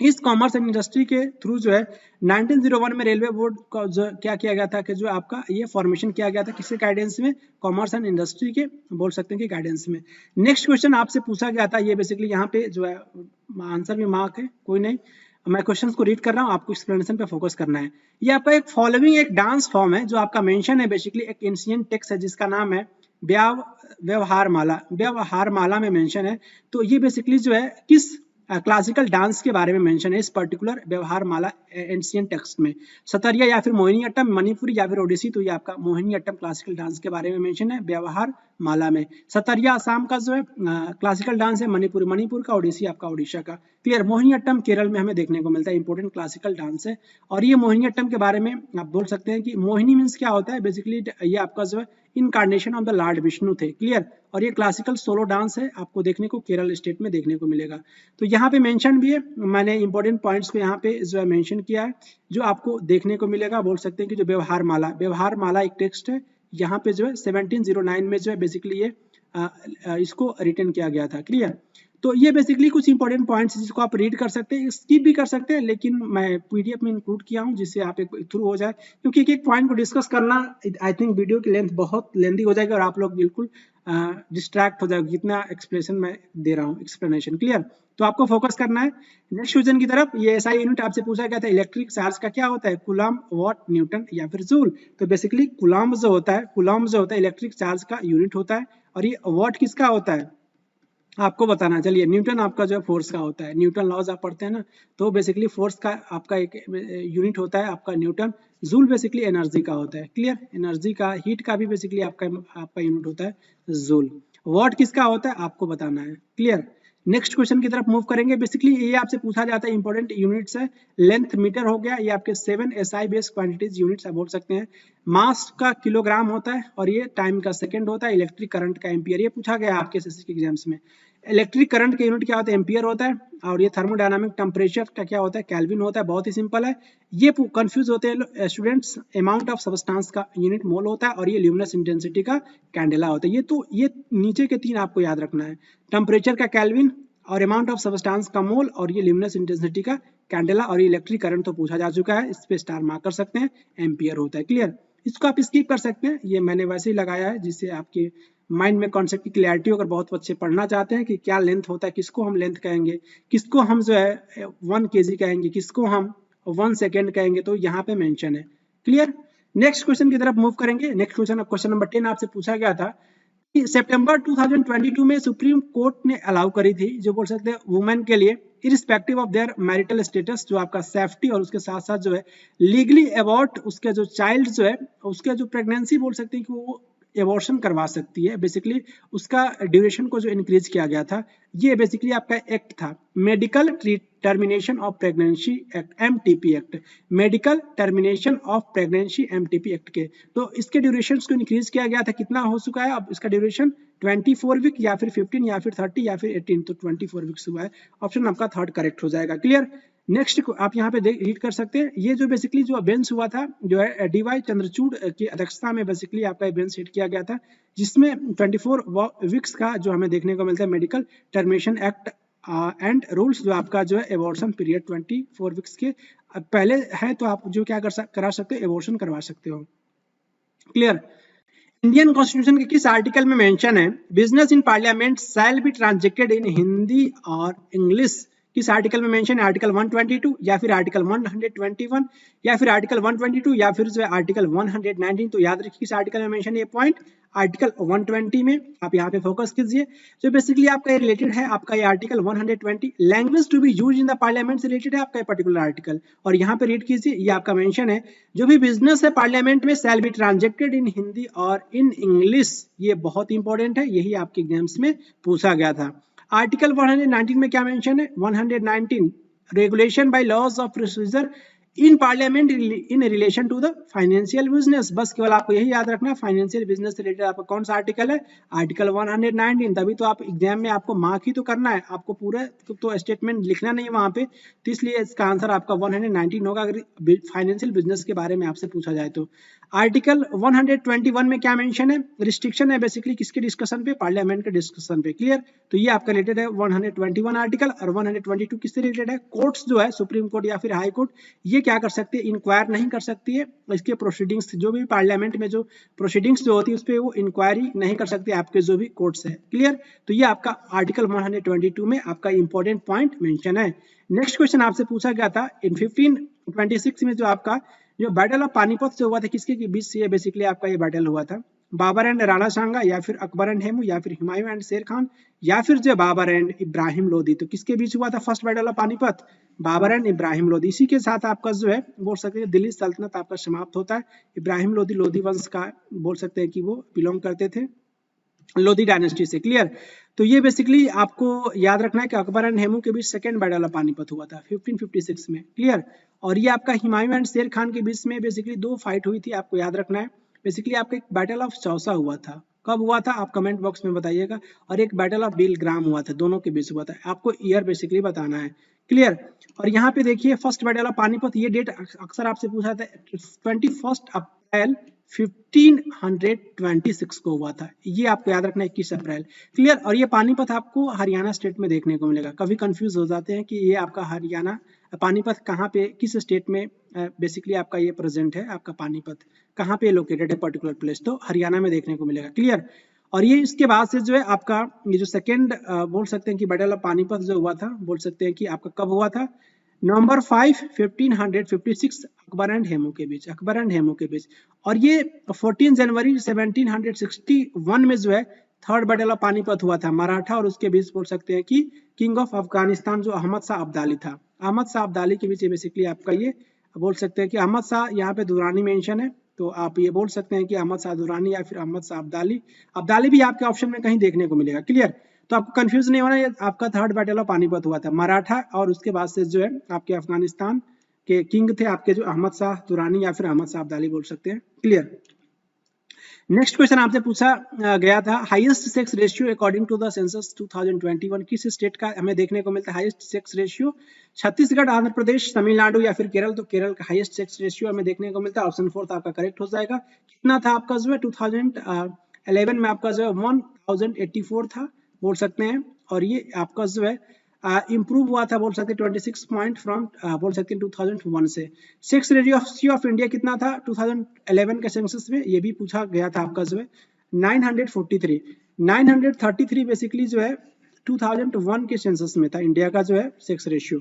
इस कॉमर्स एंड इंडस्ट्री के थ्रू जो है 1901 में रेलवे बोर्ड का जो क्या किया गया था कि जो आपका ये फॉर्मेशन किया गया था किसके गाइडेंस में? कॉमर्स एंड इंडस्ट्री के बोल सकते हैं कि गाइडेंस में। नेक्स्ट क्वेश्चन आपसे पूछा गया था, ये बेसिकली यहाँ पे जो है आंसर भी मार्क है, कोई नहीं, मैं क्वेश्चन को रीड कर रहा हूँ, आपको एक्सप्लेनेशन पे फोकस करना है। ये आपका एक फॉलोइंग एक डांस फॉर्म है जो आपका मेंशन है बेसिकली एक एंशिएंट टेक्स्ट है जिसका नाम है व्यवहार माला। व्यवहार माला में मेंशन है। तो ये बेसिकली जो है किस क्लासिकल डांस के बारे में मेंशन है इस पर्टिकुलर व्यवहार माला एंशिएंट टेक्स्ट में? सतरिया या फिर मोहिनीअट्टम, मणिपुरी या फिर ओडिसी। तो ये आपका मोहिनीअट्टम क्लासिकल डांस के बारे में मेंशन है व्यवहार माला में। सतरिया असम का जो है क्लासिकल डांस है, मणिपुर का, ओडिसी आपका उड़ीसा का। क्लियर। मोहिनीअट्टम केरल में हमें देखने को मिलता है, इंपॉर्टेंट क्लासिकल डांस है। और ये मोहिनीअट्टम के बारे में आप बोल सकते हैं कि मोहिनी मीन्स क्या होता है बेसिकली ये आपका जो है incarnation of the Lord Vishnu थे। क्लियर। और ये क्लासिकल सोलो डांस है, आपको देखने को केरल स्टेट में देखने को मिलेगा। तो यहाँ पे मेंशन भी है, मैंने इंपॉर्टेंट पॉइंट्स को यहाँ पे जो है मेंशन किया है जो आपको देखने को मिलेगा। बोल सकते हैं कि जो व्यवहार माला एक टेक्स्ट है, यहाँ पे जो है 1709 में जो है बेसिकली ये इसको रिटर्न किया गया था। क्लियर। तो ये बेसिकली कुछ इंपॉर्टेंट पॉइंट्स जिसको आप रीड कर सकते हैं, स्किप भी कर सकते हैं, लेकिन मैं पीडीएफ में इंक्लूड किया हूँ जिससे आप एक थ्रू हो जाए, क्योंकि एक एक पॉइंट को डिस्कस करना आई थिंक वीडियो की लेंथ बहुत लेंथी हो जाएगी और आप लोग बिल्कुल डिस्ट्रैक्ट हो जाएगा जितना एक्सप्लेनेशन मैं दे रहा हूँ एक्सप्लेनेशन। क्लियर। तो आपको फोकस करना है नेक्स्ट क्वेश्चन की तरफ। ये एसआई यूनिट आपसे पूछा गया था इलेक्ट्रिक चार्ज का क्या होता है? कूलम, वॉट, न्यूटन या फिर जूल। तो बेसिकली कूलम जो होता है इलेक्ट्रिक चार्ज का यूनिट होता है। और ये वॉट किसका होता है आपको बताना। चलिए, न्यूटन आपका जो है फोर्स का होता है। न्यूटन लॉज आप पढ़ते हैं ना, तो बेसिकली फोर्स का आपका एक यूनिट होता है आपका न्यूटन। जूल बेसिकली एनर्जी का होता है। क्लियर। एनर्जी का, हीट का भी बेसिकली आपका यूनिट होता है जूल। वॉट किसका होता है आपको बताना है। क्लियर। नेक्स्ट क्वेश्चन की तरफ मूव करेंगे। बेसिकली ये आपसे पूछा जाता है, इंपॉर्टेंट यूनिट्स है। लेंथ मीटर हो गया, ये आपके 7 एसआई बेस्ड क्वांटिटीज यूनिट्स आप बोल सकते हैं। मास का किलोग्राम होता है और ये टाइम का सेकंड होता है। इलेक्ट्रिक करंट का एम्पियर, ये पूछा गया आपके एसएससी के एग्जाम्स में। इलेक्ट्रिक करंट का यूनिट क्या होता है? एम्पियर होता है। और ये थर्मोडायनामिक टेम्परेचर का क्या होता है? केल्विन होता है। बहुत ही सिंपल है। ये कंफ्यूज होते हैं स्टूडेंट्स। अमाउंट ऑफ सब्सटेंस का यूनिट मोल होता है और ये ल्यूमिनस इंटेंसिटी का कैंडेला होता है। ये नीचे के तीन आपको याद रखना है, टेम्परेचर का केल्विन और अमाउंट ऑफ सब्सटेंस का मोल और ये ल्यूमिनस इंटेंसिटी का कैंडेला। और ये इलेक्ट्रिक करंट तो पूछा जा चुका है, इस पे स्टार मार्क कर सकते हैं, एम्पियर होता है। क्लियर। इसको आप स्किप कर सकते हैं, ये मैंने वैसे ही लगाया है जिससे आपके माइंड में कॉन्सेप्ट की क्लैरिटी अगर बहुत बच्चे पढ़ना चाहते हैं कि क्या लेंथ होता है, किसको हम लेंथ कहेंगे, किसको हम जो है 1 kg कहेंगे, किसको हम 1 सेकेंड कहेंगे, तो यहाँ पे मेंशन है। क्लियर। नेक्स्ट क्वेश्चन की तरफ मूव करेंगे। नेक्स्ट क्वेश्चन नंबर 10 आपसे पूछा गया था कि सितंबर 2022 में सुप्रीम कोर्ट ने अलाउ करी थी, जो बोल सकते हैं वुमेन के लिए irrespective of their marital status, जो आपका सेफ्टी और उसके साथ साथ जो है लीगली अबॉर्ट उसके जो चाइल्ड जो है उसके जो प्रेगनेंसी बोल सकते हैं कि वो एबॉर्शन करवा सकती है। बेसिकली उसका ड्यूरेशन को जो इंक्रीज किया गया था, ये बेसिकली आपका एक्ट था, medical termination of pregnancy act, MTP act, medical termination of pregnancy MTP act के। तो इसके ड्यूरेशन को इंक्रीज किया गया था, कितना हो चुका है अब इसका ड्यूरेशन? 24 वीक या फिर 15 या फिर 30 या फिर 18, तो 24 वीक्स हुआ है। ऑप्शन आपका थर्ड करेक्ट हो जाएगा। क्लियर। नेक्स्ट आप यहाँ पे रीड कर सकते हैं, ये जो बेसिकली जो बेंच हुआ था जो है डीवाई चंद्रचूड़ की अध्यक्षता में बेसिकली आपका बेंच सेट किया गया था, जिसमें 24 वीक्स का जो हमें देखने को मिलता है medical termination act and rules, जो आपका जो है एबॉर्शन पीरियड 24 वीक्स के पहले है, तो आप जो क्या करा सकते हो, एबॉर्शन करवा सकते हो। क्लियर। इंडियन कॉन्स्टिट्यूशन के किस आर्टिकल में मेंशन है business in parliament shall be transacted in Hindi और इंग्लिश? किस आर्टिकल में मेंशन है, आर्टिकल 122 या फिर आर्टिकल 121 या फिर आर्टिकल 122 या फिर जो है आर्टिकल 119। तो याद रखिए किस आर्टिकल में मेंशन है ये पॉइंट, आर्टिकल 120 में। आप यहाँ पे फोकस कीजिए। जो बेसिकली आपका ये रिलेटेड है आपका ये article 120, language to be use in the parliament से रिलेटेड है आपका ये पर्टिकुलर आर्टिकल। और यहाँ पे रीड कीजिए, ये आपका मेंशन है जो भी बिजनेस है पार्लियामेंट में शैल बी ट्रांजेक्टेड इन हिंदी और इन इंग्लिश। ये बहुत इंपॉर्टेंट है, यही आपके एग्जाम्स में पूछा गया था। आर्टिकल 119 में क्या मेंशन है, 119 regulation by laws of procedure in parliament in relation to the financial business. बस केवल आपको यही याद रखना, फाइनेंशियल बिजनेस से रिलेटेड आपका कौन सा आर्टिकल है, आर्टिकल 119। तभी तो आप एग्जाम में आपको मार्क ही तो करना है, आपको पूरा तो स्टेटमेंट लिखना नहीं है वहां पे। तो इसलिए इसका आंसर आपका 119 होगा अगर फाइनेंशियल बिजनेस के बारे में आपसे पूछा जाए तो। आर्टिकल 121 में क्या मेंशन है, रिस्ट्रिक्शन है बेसिकली किसके डिस्कशन पे, पार्लियामेंट के डिस्कशन पे। क्लियर, तो ये आपका रिलेटेड है 121 आर्टिकल। और 122 किससे रिलेटेड है, कोर्ट्स जो है सुप्रीम कोर्ट या फिर हाई कोर्ट, ये क्या कर सकती है, इंक्वायर नहीं कर सकती है इसके प्रोसीडिंग्स, जो भी पार्लियामेंट में जो प्रोसीडिंग्स जो होती है उस पर वो इंक्वायरी नहीं कर सकती आपके जो भी कोर्ट्स है। क्लियर, तो ये आपका आर्टिकल 122 में आपका इंपॉर्टेंट पॉइंट मेंशन है। नेक्स्ट क्वेश्चन आपसे पूछा गया था इन 1526 में जो आपका जो बैटल ऑफ पानीपत से हुआ था किसके बीच से, ये बेसिकली आपका ये बैटल हुआ था, बाबर एंड राणा सांगा या फिर अकबर एंड हेमू या फिर हुमायूं एंड शेर खान या फिर जो बाबर एंड इब्राहिम लोदी। तो किसके बीच हुआ था first battle of Panipat, Babur and Ibrahim Lodi. इसी के साथ आपका जो है बोल सकते हैं दिल्ली सल्तनत आपका समाप्त होता है। इब्राहिम लोदी लोधी वंश का बोल सकते हैं कि वो बिलोंग करते थे, लोधी डायनेस्टी से। क्लियर, तो ये बेसिकली आपको याद रखना है कि अकबर एंड हेमू के बीच सेकेंड बैटल ऑफ पानीपत हुआ था 1556 में। क्लियर, और ये आपका हुमायूं एंड शेर खान के बीच में बेसिकली दो फाइट हुई थी, आपको याद रखना है। बेसिकली आपका एक बैटल ऑफ चौसा हुआ था, कब हुआ था आप कमेंट बॉक्स में बताइएगा, और एक बैटल ऑफ बिलग्राम हुआ था, दोनों के बीच हुआ था, आपको ईयर बेसिकली बताना है। क्लियर, और यहाँ पे देखिए फर्स्ट बैटल ऑफ पानीपत, ये डेट अक्सर आपसे पूछा था 21 अप्रैल 1526 को हुआ था, ये आपको याद रखना है 21 अप्रैल। क्लियर, और ये पानीपत आपको हरियाणा स्टेट में देखने को मिलेगा। कभी कंफ्यूज हो जाते हैं कि ये आपका हरियाणा पानीपत कहाँ पे किस स्टेट में बेसिकली आपका ये प्रेजेंट है, आपका पानीपत कहाँ पे लोकेटेड है पर्टिकुलर प्लेस, तो हरियाणा में देखने को मिलेगा। क्लियर, और ये इसके बाद से जो है आपका ये जो सेकेंड बोल सकते हैं कि बैटल ऑफ पानीपत जो हुआ था, बोल सकते हैं कि आपका कब हुआ था, नवंबर 5 1556 अकबर एंड हेमू के बीच, अकबर एंड हेमू के बीच। और ये 14 जनवरी 1761 में जो है थर्ड बैटल ऑफ पानीपत हुआ था, मराठा और उसके बीच बोल सकते हैं कि किंग ऑफ अफगानिस्तान जो अहमद शाह अब्दाली था, अहमद शाह अब्दाली के बीच बेसिकली आपका ये बोल सकते हैं कि अहमद शाह यहाँ पे दुरानी मेंशन है, तो आप ये बोल सकते हैं कि अहमद शाह दुरानी या फिर अहमद शाह अब्दाली, अब्दाली भी आपके ऑप्शन में कहीं देखने को मिलेगा। क्लियर, तो आपको कंफ्यूज नहीं होना, ये आपका थर्ड बैटल ऑफ पानीपत हुआ था, मराठा और उसके बाद से जो है आपके अफगानिस्तान के किंग थे आपके जो अहमद शाह दुरानी या फिर अहमद शाह अब्दाली बोल सकते हैं। क्लियर, नेक्स्ट क्वेश्चन आपसे पूछा गया था highest sex ratio according to the census 2021 किस स्टेट का हमें देखने को मिलता है highest sex ratio, Chhattisgarh, Andhra Pradesh, Tamil Nadu या फिर केरल। तो केरल का हाईएस्ट सेक्स रेशियो हमें देखने को मिलता है, ऑप्शन 4 आपका करेक्ट हो जाएगा। कितना था आपका जो है 2011 में आपका जो है 1084 था बोल सकते हैं, और ये आपका जो है इम्प्रूव हुआ था बोल सकते हैं 26 पॉइंट फ्रॉम बोल सकते हैं 2001 से। सेक्स रेशियो ऑफ इंडिया कितना था 2011 के सेंसस में, ये भी पूछा गया था आपका जो है 933 बेसिकली जो है 2001 के सेंसस में था इंडिया का जो है सेक्स रेशियो।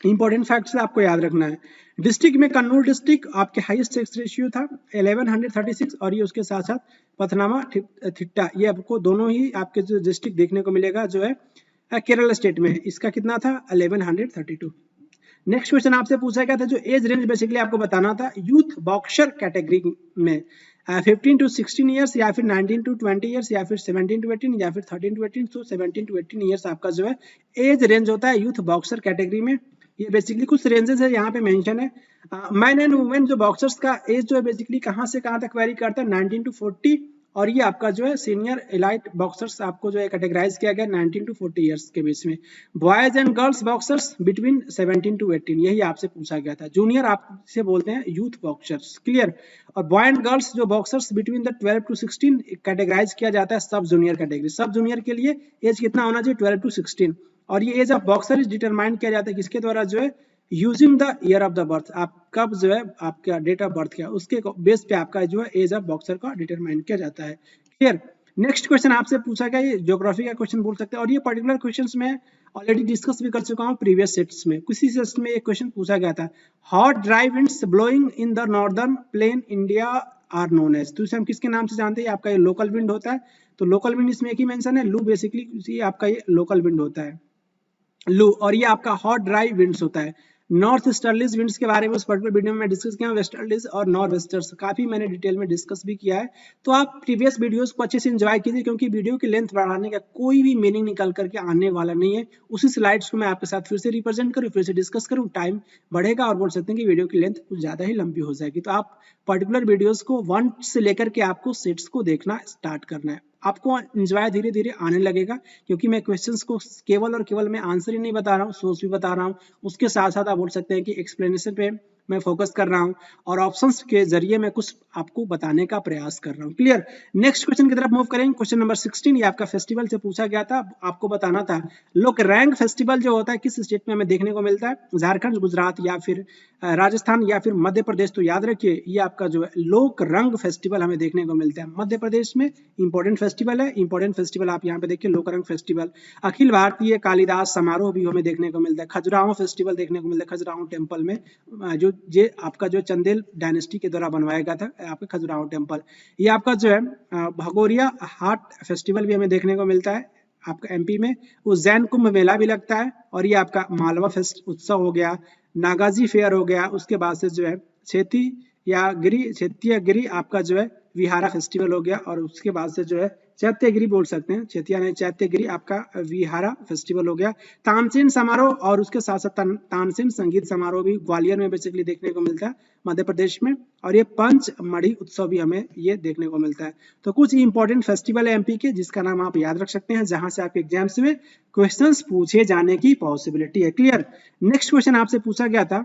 इंपॉर्टेंट फैक्ट्स आपको याद रखना है। डिस्ट्रिक्ट में कन्नूर डिस्ट्रिक्ट आपके हाईएस्ट सेक्स रेशियो था 1136, और ये उसके साथ साथ पथनामा थिट्टा, ये आपको दोनों ही आपके जो डिस्ट्रिक्ट देखने को मिलेगा जो है केरल स्टेट में, इसका कितना था 1132। नेक्स्ट क्वेश्चन आपसे पूछा गया था जो एज रेंज बेसिकली आपको बताना था यूथ बॉक्सर कैटेगरी में 15 to 16 ईयर्स या फिर 19 to 20 ईयर्स या फिर 17 to 18 या फिर 13 to 18, तो 17 to 18 ईयर्स आपका जो है एज रेंज होता है यूथ बॉक्सर कैटेगरी में। ये बेसिकली कुछ रेंजेस है यहाँ पे मेंशन है। मैन एंड वुमेन जो बॉक्सर्स का एज जो है बेसिकली कहाँ से कहाँ तक वेरी करता है 19 to 40, और ये आपका जो है सीनियर एलाइट बॉक्सर्स आपको जो है कैटेगराइज किया गया 19 to 40 ईयर्स के बीच में। Boys and girls boxers between 17 to 18, यही आपसे पूछा गया था। जूनियर आपसे बोलते हैं यूथ बॉक्सर्स। क्लियर, और बॉय एंड गर्ल्स जो boxers between the 12 to 16 categorise किया जाता है सब जूनियर कैटेगरी। सब जूनियर के लिए एज कितना होना चाहिए 12 to 16, और ये age of boxer is determine किया जाता है किसके द्वारा जो है using the year of the birth, आप कब जो है आपका डेट ऑफ बर्थ क्या उसके बेस पे आपका जो है एज ऑफ बॉक्सर का डिटरमाइन किया जाता है। क्लियर, नेक्स्ट क्वेश्चन आपसे पूछा गया, ये ज्योग्राफी का क्वेश्चन बोल सकते हैं, और ये पर्टिकुलर क्वेश्चंस में ऑलरेडी डिस्कस भी कर चुका हूँ प्रीवियस सेट्स में। किसी सेट्स में एक क्वेश्चन पूछा गया था, hot dry winds blowing in the northern plain India are known as. तो इसे हम किसके नाम से जानते हैं? आपका ये लोकल विंड होता है। तो लोकल विंड इसमें एक ही मेंशन है, लू, बेसिकली आपका ये लोकल विंड होता है, लू। और ये आपका हॉट ड्राई विंड्स होता है। नॉर्थ ईस्टर्लीज विंड्स के बारे में उस पर्टिकुलर वीडियो में डिस्कस किया, वेस्टर्लीज और नॉर्थ वेस्टर्स काफी मैंने डिटेल में डिस्कस भी किया है। तो आप प्रीवियस वीडियोस को अच्छे से एंजॉय कीजिए, क्योंकि वीडियो की लेंथ बढ़ाने का कोई भी मीनिंग निकल करके आने वाला नहीं है। उसी स्लाइड्स को मैं आपके साथ फिर से रिप्रेजेंट करूँ, फिर से डिस्कस करूँ, टाइम बढ़ेगा और बोल सकते हैं कि वीडियो की लेंथ कुछ ज्यादा ही लंबी हो जाएगी। तो आप पर्टिकुलर वीडियोस को 1 से लेकर के आपको सेट्स को देखना स्टार्ट करना है, आपको एंजॉय धीरे धीरे आने लगेगा, क्योंकि मैं क्वेश्चंस को केवल और केवल मैं आंसर ही नहीं बता रहा हूँ, सोर्स भी बता रहा हूँ, उसके साथ साथ आप बोल सकते हैं कि एक्सप्लेनेशन पे मैं फोकस कर रहा हूँ और ऑप्शंस के जरिए मैं कुछ आपको बताने का प्रयास कर रहा हूँ। क्लियर? नेक्स्ट क्वेश्चन की तरफ मूव करेंगे। क्वेश्चन नंबर 16, ये आपका फेस्टिवल से पूछा गया था, आपको बताना था लोकरंग फेस्टिवल जो होता है किस स्टेट में हमें देखने को मिलता है? झारखंड, गुजरात या फिर राजस्थान या फिर मध्य प्रदेश। तो याद रखिए ये आपका जो है लोकरंग फेस्टिवल हमें देखने को मिलता है मध्य प्रदेश में। इंपॉर्टेंट फेस्टिवल है, इंपॉर्टेंट फेस्टिवल आप यहाँ पे देखिए लोकरंग फेस्टिवल। अखिल भारतीय कालिदास समारोह भी हमें देखने को मिलता है। खजुराहो फेस्टिवल देखने को मिलता है खजुराहो टेम्पल में, जो ये आपका जो चंदेल डायनेस्टी के द्वारा बनवाया गया था आपका खजुराहो टेम्पल। ये आपका जो है भगोरिया हाट फेस्टिवल भी हमें देखने को मिलता है आपका एमपी में। उज्जैन कुंभ मेला भी लगता है, और ये आपका मालवा फेस्ट उत्सव हो गया, नागाजी फेयर हो गया। उसके बाद से जो है क्षेत्रीय आपका जो है विहारा फेस्टिवल हो गया, और उसके बाद से जो है चैत्यगिरी बोल सकते हैं, चैतिया नहीं चैत्यगिरी आपका विहारा फेस्टिवल हो गया। तानसेन समारोह और उसके साथ साथ तानसेन संगीत समारोह भी ग्वालियर में बेसिकली देखने को मिलता है मध्य प्रदेश में, और ये पंचमढ़ी उत्सव भी हमें ये देखने को मिलता है। तो कुछ इंपॉर्टेंट फेस्टिवल है एमपी के जिसका नाम आप याद रख सकते हैं, जहां से आपके एग्जाम्स में क्वेश्चंस पूछे जाने की पॉसिबिलिटी है। क्लियर? नेक्स्ट क्वेश्चन आपसे पूछा गया था,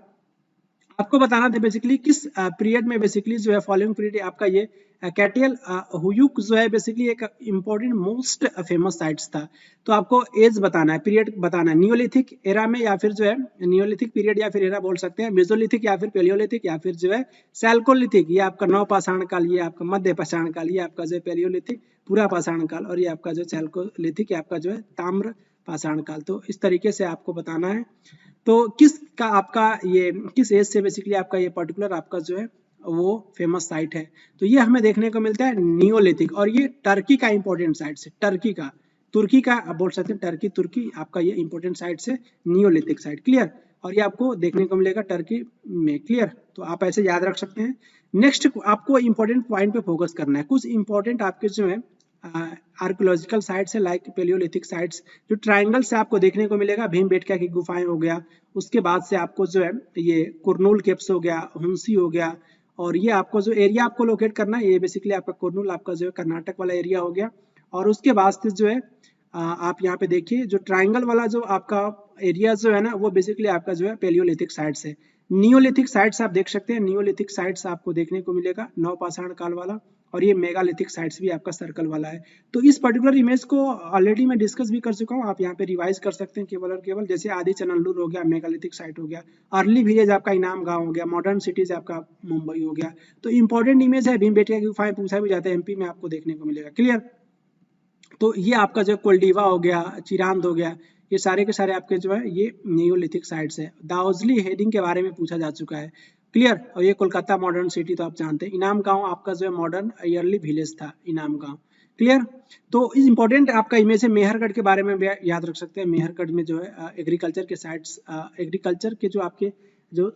आपको बताना था बेसिकली किस पीरियड में बेसिकली जो है फॉलोइंग पीरियड आपका ये कैटियल हुयुक जो है बेसिकली एक इंपॉर्टेंट मोस्ट फेमस साइट्स था। तो आपको एज बताना है, पीरियड बताना है, नियोलिथिक एरा में या फिर जो है नियोलिथिक पीरियड या फिर एरा बोल सकते हैं, मेसोलिथिक या फिर पेलियोलिथिक या फिर जो है सैल्कोलिथिक। ये आपका नवपाषाण काल, ये आपका मध्य पाषाण काल, ये आपका जो है पेलियोलिथिक पूरा पाषाण काल, और ये आपका जो सैल्कोलिथिक आपका जो है ताम्र पाषाण काल। तो इस तरीके से आपको बताना है। तो किस का आपका ये किस एज से बेसिकली आपका ये पर्टिकुलर आपका जो है वो फेमस साइट है? तो ये हमें देखने को मिलता है नियोलिथिक, और ये टर्की का इंपॉर्टेंट साइट से, टर्की का, तुर्की का आप बोल सकते हैं, टर्की तुर्की आपका ये इंपॉर्टेंट साइट से नियोलिथिक साइट। क्लियर? और ये आपको देखने को मिलेगा टर्की में। क्लियर? तो आप ऐसे याद रख सकते हैं। नेक्स्ट आपको इंपॉर्टेंट पॉइंट पे फोकस करना है, कुछ इंपॉर्टेंट आपके जो है आर्कियोलॉजिकल साइट्स है लाइक पेलियोलिथिक साइट्स, जो ट्रायंगल से आपको देखने को मिलेगा, भीमबेटका की गुफाएं हो गया, उसके बाद से आपको जो है ये कुरनूल केव्स हो गया, हुंसी हो गया, और ये आपको जो एरिया आपको लोकेट करना है ये बेसिकली आपका कुरनूल आपका जो है कर्नाटक वाला एरिया हो गया। और उसके बाद से जो है आप यहाँ पे देखिए जो ट्राइंगल वाला जो आपका एरिया जो है ना वो बेसिकली आपका जो है पेलियोलिथिक साइट्स है। नियोलिथिक साइट्स आप देख सकते हैं, नियोलिथिक साइट्स आपको देखने को मिलेगा नवपाषाण काल वाला, और ये मेगालिथिक साइट्स भी आपका सर्कल वाला है। तो इस पर्टिकुलर इमेज को ऑलरेडी मैं डिस्कस भी कर चुका हूँ, आप यहाँ पे रिवाइज कर सकते हैं केवल और केवल। जैसे आदि चनल्लूर हो गया मेगालिथिक साइट हो गया, अर्ली विलेज आपका इनाम गांव हो गया, मॉडर्न सिटीज आपका मुंबई हो गया। तो इंपॉर्टेंट इमेज है, भीमबेटका की गुफाएं पूछा भी जाता है एमपी में आपको देखने को मिलेगा। क्लियर? तो ये आपका जो कोल्डिवा हो गया, चिरांद हो गया, ये सारे के सारे आपके जो है ये नियोलिथिक साइट्स है। दाउजली हेडिंग के बारे में पूछा जा चुका है। क्लियर? और ये कोलकाता मॉडर्न सिटी तो आप जानते हैं। इनाम गांव आपका जो है मॉडर्न ईयरली विलेज था इनाम गांव। क्लियर? तो इंपॉर्टेंट आपका इमेज है मेहरगढ़ के बारे में भी याद रख सकते हैं। मेहरगढ़ में जो है एग्रीकल्चर के साइट्स, एग्रीकल्चर के जो आपके जो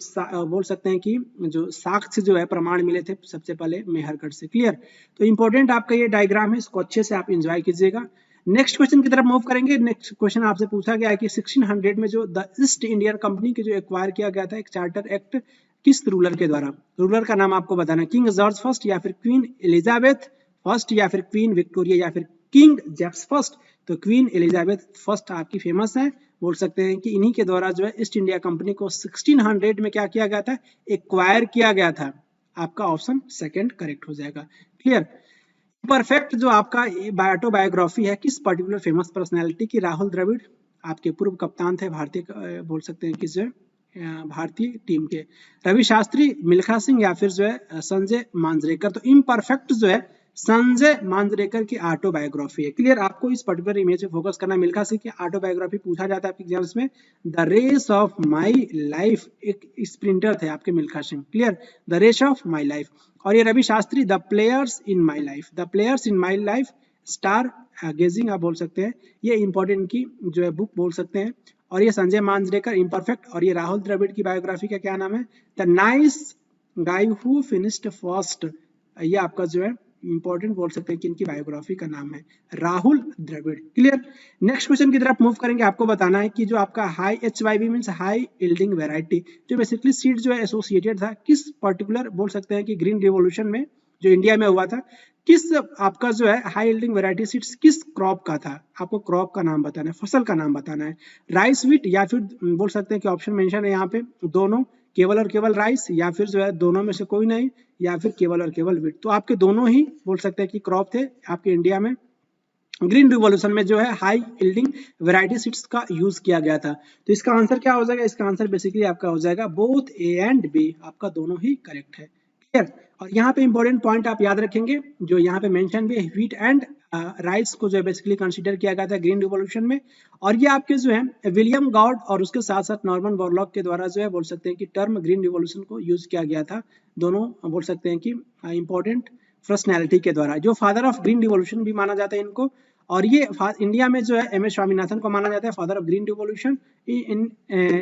बोल सकते हैं कि जो साक्ष्य जो है प्रमाण मिले थे सबसे पहले मेहरगढ़ से। क्लियर? तो इंपॉर्टेंट आपका ये डायग्राम है, इसको अच्छे से आप एंजॉय कीजिएगा। नेक्स्ट क्वेश्चन की तरफ मूव करेंगे। नेक्स्ट क्वेश्चन आपसे पूछा गया है कि 1600 में जो द ईस्ट इंडियन कंपनी के जो एक्वायर किया गया था एक चार्टर एक्ट किस रूलर के द्वारा? रूलर का नाम आपको बताना है, किंग जॉर्ज फर्स्ट या फिर क्वीन एलिजाबेथ फर्स्ट या फिर क्वीन विक्टोरिया या फिर किंग जेम्स फर्स्ट। तो क्वीन एलिजाबेथ फर्स्ट आपकी फेमस है, बोल सकते हैं कि इन्हीं के द्वारा जो है ईस्ट इंडिया कंपनी को 1600 में क्या किया गया था? एक्वायर किया गया था। आपका ऑप्शन सेकंड करेक्ट हो जाएगा। क्लियर? परफेक्ट जो आपका ऑटोबायोग्राफी है किस पर्टिकुलर फेमस पर्सनालिटी की? राहुल द्रविड़ आपके पूर्व कप्तान थे भारतीय, बोल सकते हैं कि जो भारतीय टीम के, रवि शास्त्री, मिल्खा सिंह या फिर जो है संजय मांजरेकर। तो इम्परफेक्ट जो है संजय मांजरेकर की ऑटोबायोग्राफी है। क्लियर, आपको इस पर्टिकुलर इमेज पे फोकस करना। मिल्खा सिंह की ऑटोबायोग्राफी पूछा जाता है आपके एग्जाम्स में। The race of my life, एक स्प्रिंटर थे आपके Milkha Singh. Clear, the race of my life. और ये Ravi Shastri, the players in my life, the players in my life stargazing आप बोल सकते हैं, ये इंपॉर्टेंट की जो है बुक बोल सकते हैं। और ये संजय मांजरेकर इम्परफेक्ट। और ये राहुल द्रविड़ की बायोग्राफी का क्या नाम है? The nice guy who finished first, ये आपका जो है इंपॉर्टेंट बोल सकते हैं कि इनकी बायोग्राफी का नाम है Rahul Dravid. Clear, next question की तरफ मूव करेंगे। आपको बताना है कि जो आपका high HYV means high yielding variety, जो बेसिकली सीड जो है एसोसिएटेड था किस पर्टिकुलर बोल सकते हैं कि ग्रीन रिवॉल्यूशन में जो इंडिया में हुआ था, किस आपका जो है हाई यील्डिंग वैरायटी सीड्स किस क्रॉप का था? आपको क्रॉप का नाम बताना है, फसल का नाम बताना है। राइस व्हीट, या फिर बोल सकते हैं कि ऑप्शन मेंशन है यहाँ पे दोनों, केवल और केवल राइस, या फिर जो है दोनों में से कोई नहीं, या फिर केवल और केवल व्हीट। तो आपके दोनों ही बोल सकते हैं कि क्रॉप थे आपके इंडिया में ग्रीन रिवॉल्यूशन में जो है हाई यील्डिंग वैरायटी सीड्स का यूज किया गया था। तो इसका आंसर क्या हो जाएगा? इसका आंसर बेसिकली आपका हो जाएगा बोथ ए एंड बी, आपका दोनों ही करेक्ट है। क्लियर, और यहाँ पे इंपॉर्टेंट पॉइंट आप याद रखेंगे जो यहाँ पे मेंशन भी है, व्हीट एंड राइस को जो है बेसिकली कंसीडर किया गया था ग्रीन रिवॉल्यूशन में। और ये आपके जो है विलियम गॉड और उसके साथ साथ नॉर्मन बोरलॉग के द्वारा जो है बोल सकते हैं कि टर्म ग्रीन रिवॉल्यूशन को यूज किया गया था, दोनों बोल सकते हैं कि इंपॉर्टेंट पर्सनैलिटी के द्वारा। जो फादर ऑफ ग्रीन रिवॉल्यूशन भी माना जाता है इनको। और ये इंडिया में जो है MS स्वामीनाथन को माना जाता है फादर ऑफ ग्रीन रिवॉल्यूशन। इन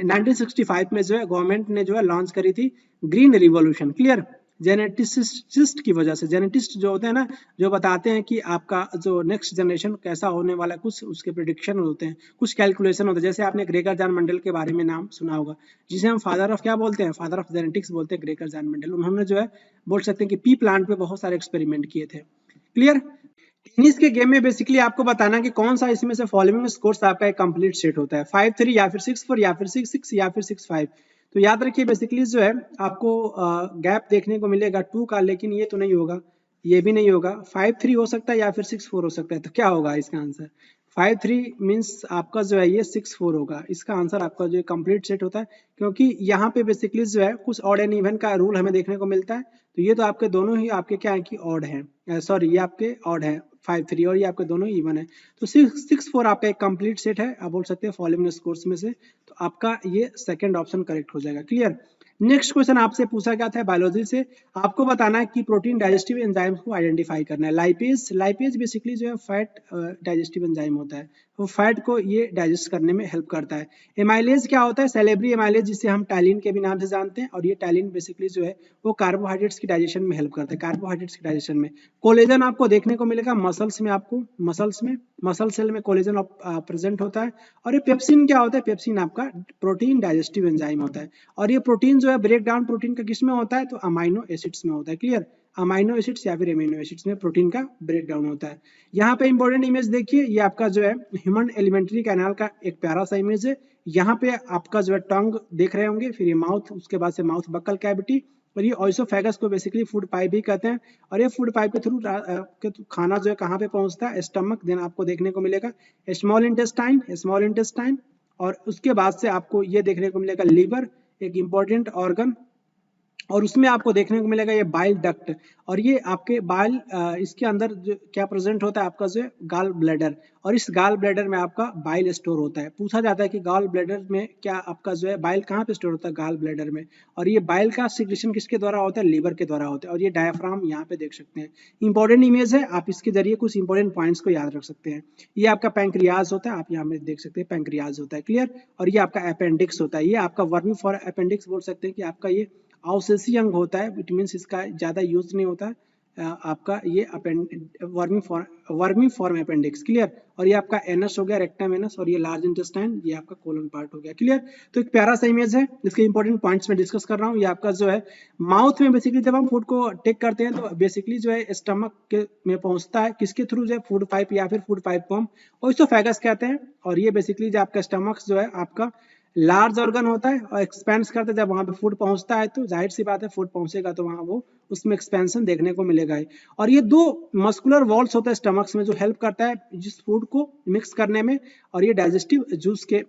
1965 में जो है गवर्नमेंट ने जो है लॉन्च करी थी ग्रीन रिवॉल्यूशन। क्लियर, जेनेटिसिस्ट की वजह से, जेनेटिस्ट जो होते हैं ना, जो बताते हैं कि आपका जो नेक्स्ट जनरेशन कैसा होने वाला है, कुछ उसके प्रिडिक्शन होते हैं, कुछ कैलकुलेशन होते हैं। जैसे आपने ग्रेगर जॉन मंडल के बारे में नाम सुना होगा, जिसे हम फादर ऑफ क्या बोलते हैं? फादर ऑफ जेनेटिक्स बोलते हैं ग्रेगर जॉन मंडल। उन्होंने जो है बोल सकते हैं कि पी प्लांट पे बहुत सारे एक्सपेरिमेंट किए थे। क्लियर, टेनिस के गेम में बेसिकली आपको बताना कि कौन सा इसमें से फॉलोइंग स्कोर्स आपका एक कंप्लीट सेट होता है, 5-3 या फिर 6-4 या फिर 6-6 या फिर 6-5। तो याद रखिए बेसिकली जो है आपको गैप देखने को मिलेगा 2 का, लेकिन ये तो नहीं होगा, ये भी नहीं होगा। 5-3 हो सकता है या फिर 6-4 हो सकता है। तो क्या होगा इसका आंसर? 5-3 मीन्स आपका जो है ये 6-4 होगा। इसका आंसर आपका जो कंप्लीट सेट होता है, क्योंकि यहाँ पे बेसिकली जो है कुछ ऑड एंड इवन का रूल हमें देखने को मिलता है। तो ये तो आपके दोनों ही आपके क्या है कि ऑड है, सॉरी ये आपके ऑड है 5-3, और ये आपके दोनों इवन है। तो 6-4 आपका एक कंप्लीट सेट है, आप बोल सकते हैं फॉलोइंग स्कोर्स में से। तो आपका ये सेकंड ऑप्शन करेक्ट हो जाएगा। क्लियर, नेक्स्ट क्वेश्चन आपसे पूछा गया था बायोलॉजी से, आपको बताना है कि प्रोटीन डाइजेस्टिव एंजाइम्स को आइडेंटिफाई करना है। लाइपेज, लाइपेज बेसिकली जो है फैट डाइजेस्टिव एंजाइम होता है, वो फैट को ये डाइजेस्ट करने में हेल्प करता है। एमाइलेज क्या होता है? सेलेब्री एमाइलेज, जिसे हम टैलिन के भी नाम से जानते हैं। और ये टैलिन बेसिकली जो है वो कार्बोहाइड्रेट्स की डाइजेशन में हेल्प करता है, कार्बोहाइड्रेट्स की डाइजेशन में। कोलेजन आपको देखने को मिलेगा मसल्स में, आपको मसल्स में, मसल सेल में कोलेजन प्रेजेंट होता है। और ये पेप्सिन क्या होता है? पेप्सिन आपका प्रोटीन डाइजेस्टिव एंजाइम होता है। और ये प्रोटीन जो है ब्रेक डाउन प्रोटीन का किस में होता है? तो अमाइनो एसिड्स में होता है। क्लियर, अमाइनो एसिड्स या फिर एमिनो एसिड्स में प्रोटीन का ब्रेक डाउन होता है। यहाँ पे इंपॉर्टेंट इमेज देखिए, ये आपका जो है ह्यूमन एलिमेंट्री कैनाल का एक प्यारा सा इमेज है। यहाँ पे आपका जो है टंग देख रहे होंगे, फिर ये माउथ, उसके बाद से माउथ बक्कल कैविटी, और ये ऑइसोफेगस को बेसिकली फूड पाइप भी कहते हैं। और ये फूड पाइप के थ्रू खाना जो है कहाँ पे पहुंचता है? स्टमक। देन आपको देखने को मिलेगा स्मॉल इंटेस्टाइन, स्मॉल इंटेस्टाइन, और उसके बाद से आपको ये देखने को मिलेगा लीवर, एक इंपॉर्टेंट ऑर्गन, और उसमें आपको देखने को मिलेगा ये बाइल डक्ट। और ये आपके बाइल इसके अंदर जो क्या प्रेजेंट होता है? आपका जो है गाल ब्लैडर, और इस गाल ब्लैडर में आपका बाइल स्टोर होता है। पूछा जाता है कि गाल ब्लैडर में क्या आपका जो है बाइल कहाँ पे स्टोर होता है? गाल ब्लैडर में। और ये बाइल का सिक्रेशन किसके द्वारा होता है? लीवर के द्वारा होता है। और ये डायफ्राम यहाँ पे देख सकते हैं, इंपॉर्टेंट इमेज है, आप इसके जरिए कुछ इंपॉर्टेंट पॉइंट्स को याद रख सकते हैं। ये आपका पैंक्रियाज होता है, आप यहाँ में देख सकते हैं पैंक्रियाज होता है। क्लियर, और ये आपका अपेंडिक्स होता है, ये आपका वर्मी फॉर अपेंडिक्स बोल सकते हैं कि आपका ये अवशेषी अंग होता है, इट मीन्स इसका ज्यादा यूज नहीं होता है। आपका ये वर्मी फॉर्म अपेंडिक्स। क्लियर, और ये आपका एनस हो गया, रेक्टम एनस, और ये लार्ज इंटेस्टाइन, ये आपका कोलन पार्ट हो गया। क्लियर, तो एक प्यारा सा इमेज है, इसके इंपॉर्टेंट पॉइंट्स में डिस्कस कर रहा हूँ। ये आपका जो है माउथ में बेसिकली जब हम फूड को टेक करते हैं तो बेसिकली जो है स्टमक के में पहुंचता है, किसके थ्रू? जो है फूड पाइप या फिर फूड पाइप को हम ऑइसोफेगस कहते हैं। और ये बेसिकली जो आपका स्टमक जो है आपका लार्ज ऑर्गन होता है और एक्सपेंस करता है। जब वहां पे फूड पहुंचता है तो जाहिर सी बात है फूड पहुंचेगा तो वहां वो उसमें एक्सपेंशन देखने को मिलेगा ही। और ये दो मस्कुलर वॉल्स होता है स्टमक्स में जो हेल्प करता है जिस फूड को मिक्स करने में और ये डाइजेस्टिव जूस के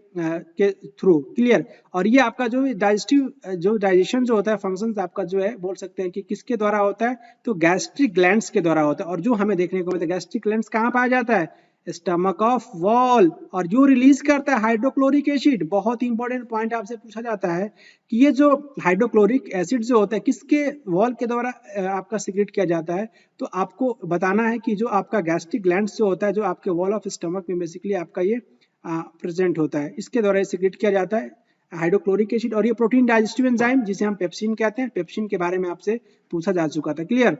थ्रू। क्लियर। और ये आपका जो डाइजेस्टिव जो डाइजेशन जो होता है फंक्शन आपका जो है बोल सकते हैं कि किसके द्वारा होता है, तो गैस्ट्रिक ग्लैंड्स के द्वारा होता है। और जो हमें देखने को मिलता है गैस्ट्रिक ग्लैंड्स कहाँ पाया जाता है, स्टमक ऑफ वॉल। और जो रिलीज करता है हाइड्रोक्लोरिक एसिड, बहुत इंपॉर्टेंट पॉइंट आपसे पूछा जाता है कि ये जो हाइड्रोक्लोरिक एसिड जो होता है किसके वॉल के द्वारा आपका सीक्रेट किया जाता है, तो आपको बताना है कि जो आपका गैस्ट्रिक ग्लैंड्स जो होता है जो आपके वॉल ऑफ स्टमक में बेसिकली आपका ये प्रेजेंट होता है, इसके द्वारा सीक्रेट किया जाता है हाइड्रोक्लोरिक एसिड। और ये प्रोटीन डाइजेस्टिव एंजाइम जिसे हम पेप्सिन कहते हैं, पेप्सिन के बारे में आपसे पूछा जा चुका था। क्लियर।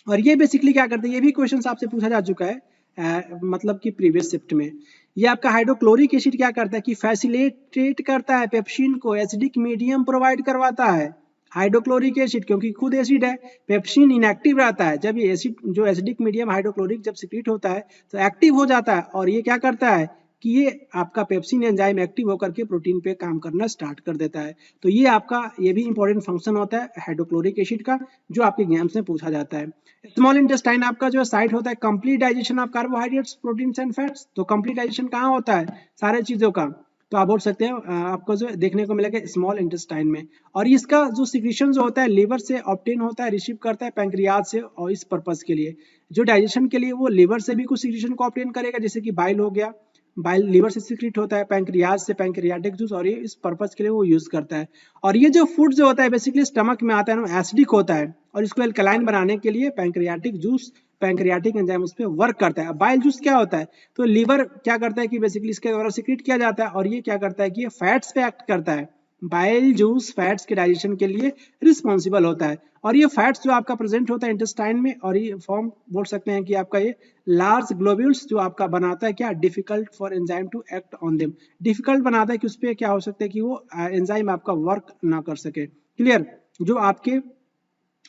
और ये बेसिकली क्या करते हैं, ये भी क्वेश्चन आपसे पूछा जा चुका है मतलब कि प्रीवियस शिफ्ट में। ये आपका हाइड्रोक्लोरिक एसिड क्या करता है कि फैसिलिटेट करता है पेप्सिन को, एसिडिक मीडियम प्रोवाइड करवाता है। हाइड्रोक्लोरिक एसिड क्योंकि खुद एसिड है, पेप्सिन इनएक्टिव रहता है। जब ये एसिड जो एसिडिक मीडियम हाइड्रोक्लोरिक जब सीक्रेट होता है तो एक्टिव हो जाता है और ये क्या करता है कि ये आपका पेप्सिन एंजाइम एक्टिव होकर के प्रोटीन पे काम करना स्टार्ट कर देता है। तो ये आपका ये भी इंपॉर्टेंट फंक्शन होता है हाइड्रोक्लोरिक एसिड का जो आपके एग्जाम्स में पूछा जाता है। स्मॉल इंटेस्टाइन आपका जो साइट होता है complete digestion of carbohydrates proteins and fats. तो कंप्लीट डाइजेशन कहाँ होता है सारे चीजों का, तो आप बोल सकते हैं आपको जो देखने को मिलेगा स्मॉल इंटेस्टाइन में। और इसका जो सिक्रीशन जो होता है लिवर से ऑब्टेन होता है, रिसीव करता है पैंक्रियाज से, और इस पर्पज के लिए जो डाइजेशन के लिए वो लिवर से भी कुछ सिक्रीशन को ऑब्टेन करेगा, जैसे कि बाइल हो गया, बाइल लिवर से सीक्रेट होता है, पैंक्रियाज से पैंक्रियाटिक जूस, और ये इस पर्पज के लिए वो यूज करता है। और ये जो फूड जो होता है बेसिकली स्टमक में आता है ना एसिडिक होता है और इसको एल्कलाइन बनाने के लिए पैंक्रियाटिक जूस पैंक्रियाटिक एंजाइम उस पर वर्क करता है। बाइल जूस क्या होता है, तो लीवर क्या करता है कि बेसिकली इसके द्वारा सीक्रेट किया जाता है और ये क्या करता है कि ये फैट्स पे एक्ट करता है। बाइल जूस फैट्स के डाइजेशन के लिए रिस्पॉन्सिबल होता है। और ये फैट्स जो आपका प्रेजेंट होता है इंटेस्टाइन में, और ये फॉर्म बोल सकते हैं कि आपका ये लार्ज ग्लोब्यूल्स जो आपका बनाता है क्या difficult for enzyme to act on them. Difficult बनाता है कि उस पर क्या हो सकता है कि वो एंजाइम आपका वर्क ना कर सके। क्लियर। जो आपके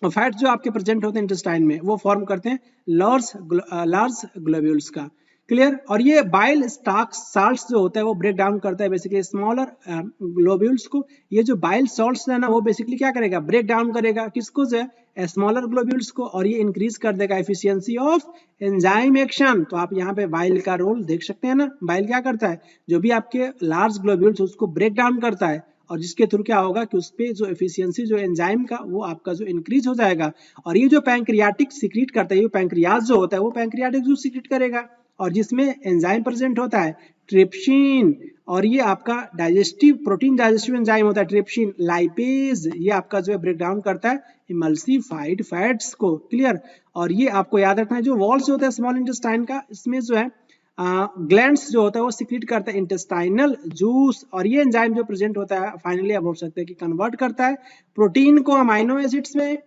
फैट्स जो आपके प्रेजेंट होते हैं इंटेस्टाइन में वो फॉर्म करते हैं लार्ज ग्लोब्यूल्स का। क्लियर। और ये बाइल स्टॉक साल्ट्स जो होता है वो ब्रेक डाउन करता है बेसिकली स्मॉलर ग्लोब्यूल्स को। ये जो बाइल सॉल्ट्स है ना वो बेसिकली क्या करेगा, ब्रेक डाउन करेगा किसको, जो है स्मॉलर ग्लोब्यूल्स को, और ये इंक्रीज कर देगा एफिशिएंसी ऑफ एंजाइम एक्शन। तो आप यहाँ पे बाइल का रोल देख सकते हैं ना, बाइल क्या करता है जो भी आपके लार्ज ग्लोब्यूल्स उसको ब्रेक डाउन करता है और जिसके थ्रू क्या होगा कि उस पे जो एफिशिएंसी जो एंजाइम का वो आपका जो इंक्रीज हो जाएगा। और ये जो पैंक्रियाटिक सीक्रेट करता है, ये पैंक्रियाज जो होता है वो पैंक्रियाटिक जूस सीक्रेट करेगा और जिसमें एंजाइम प्रेजेंट होता है ट्रिप्सिन। और ये आपका डाइजेस्टिव प्रोटीन डाइजेस्टिव एंजाइम होता है ट्रिप्सिन। लाइपेज ये आपका जो है ब्रेक डाउन करता है इमल्सिफाइड फैट्स को। क्लियर। और ये आपको याद रखना है जो वॉल्स होता है स्मॉल इंटेस्टाइन का, इसमें जो है ग्लैंड्स जो होता है वो सीक्रेट करता है इंटेस्टाइनल जूस। और ये एंजाइम जो प्रेजेंट होता है फाइनली आप बोल सकते हैं कि कन्वर्ट करता है प्रोटीन को अमाइनो एसिड्स में,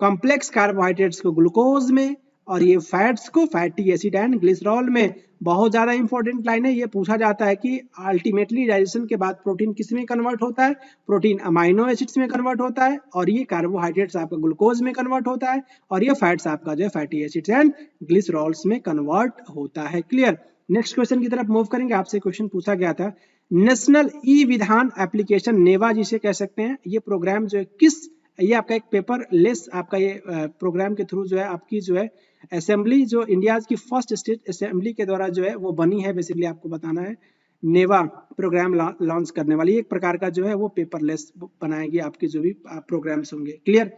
कॉम्प्लेक्स कार्बोहाइड्रेट्स को ग्लूकोज में, और ये फैट्स को फैटी एसिड एंड ग्लिसरॉल में। बहुत ज्यादा इंपॉर्टेंट लाइन है, ये पूछा जाता है कि अल्टीमेटली डाइजेशन के बाद प्रोटीन किस में कन्वर्ट होता है, प्रोटीन अमाइनो एसिड्स में कन्वर्ट होता है, और ये कार्बोहाइड्रेट्स आपका ग्लूकोज में कन्वर्ट होता है, और ये फैट्स आपका जो है फैटी एसिड्स एंड ग्लिसरॉल्स में कन्वर्ट होता है। क्लियर। नेक्स्ट क्वेश्चन की तरफ मूव करेंगे। आपसे क्वेश्चन पूछा गया था नेशनल ई विधान एप्लीकेशन नेवा जिसे कह सकते हैं, ये प्रोग्राम जो है किस, ये आपका एक पेपर लेस आपका ये प्रोग्राम के थ्रू जो है आपकी जो है असेंबली जो इंडिया की फर्स्ट स्टेट असेंबली के द्वारा जो है वो बनी है। बेसिकली आपको बताना है नेवा प्रोग्राम लॉन्च करने वाली एक प्रकार का जो है वो पेपरलेस बनाएगी आपके जो भी प्रोग्राम्स होंगे। क्लियर।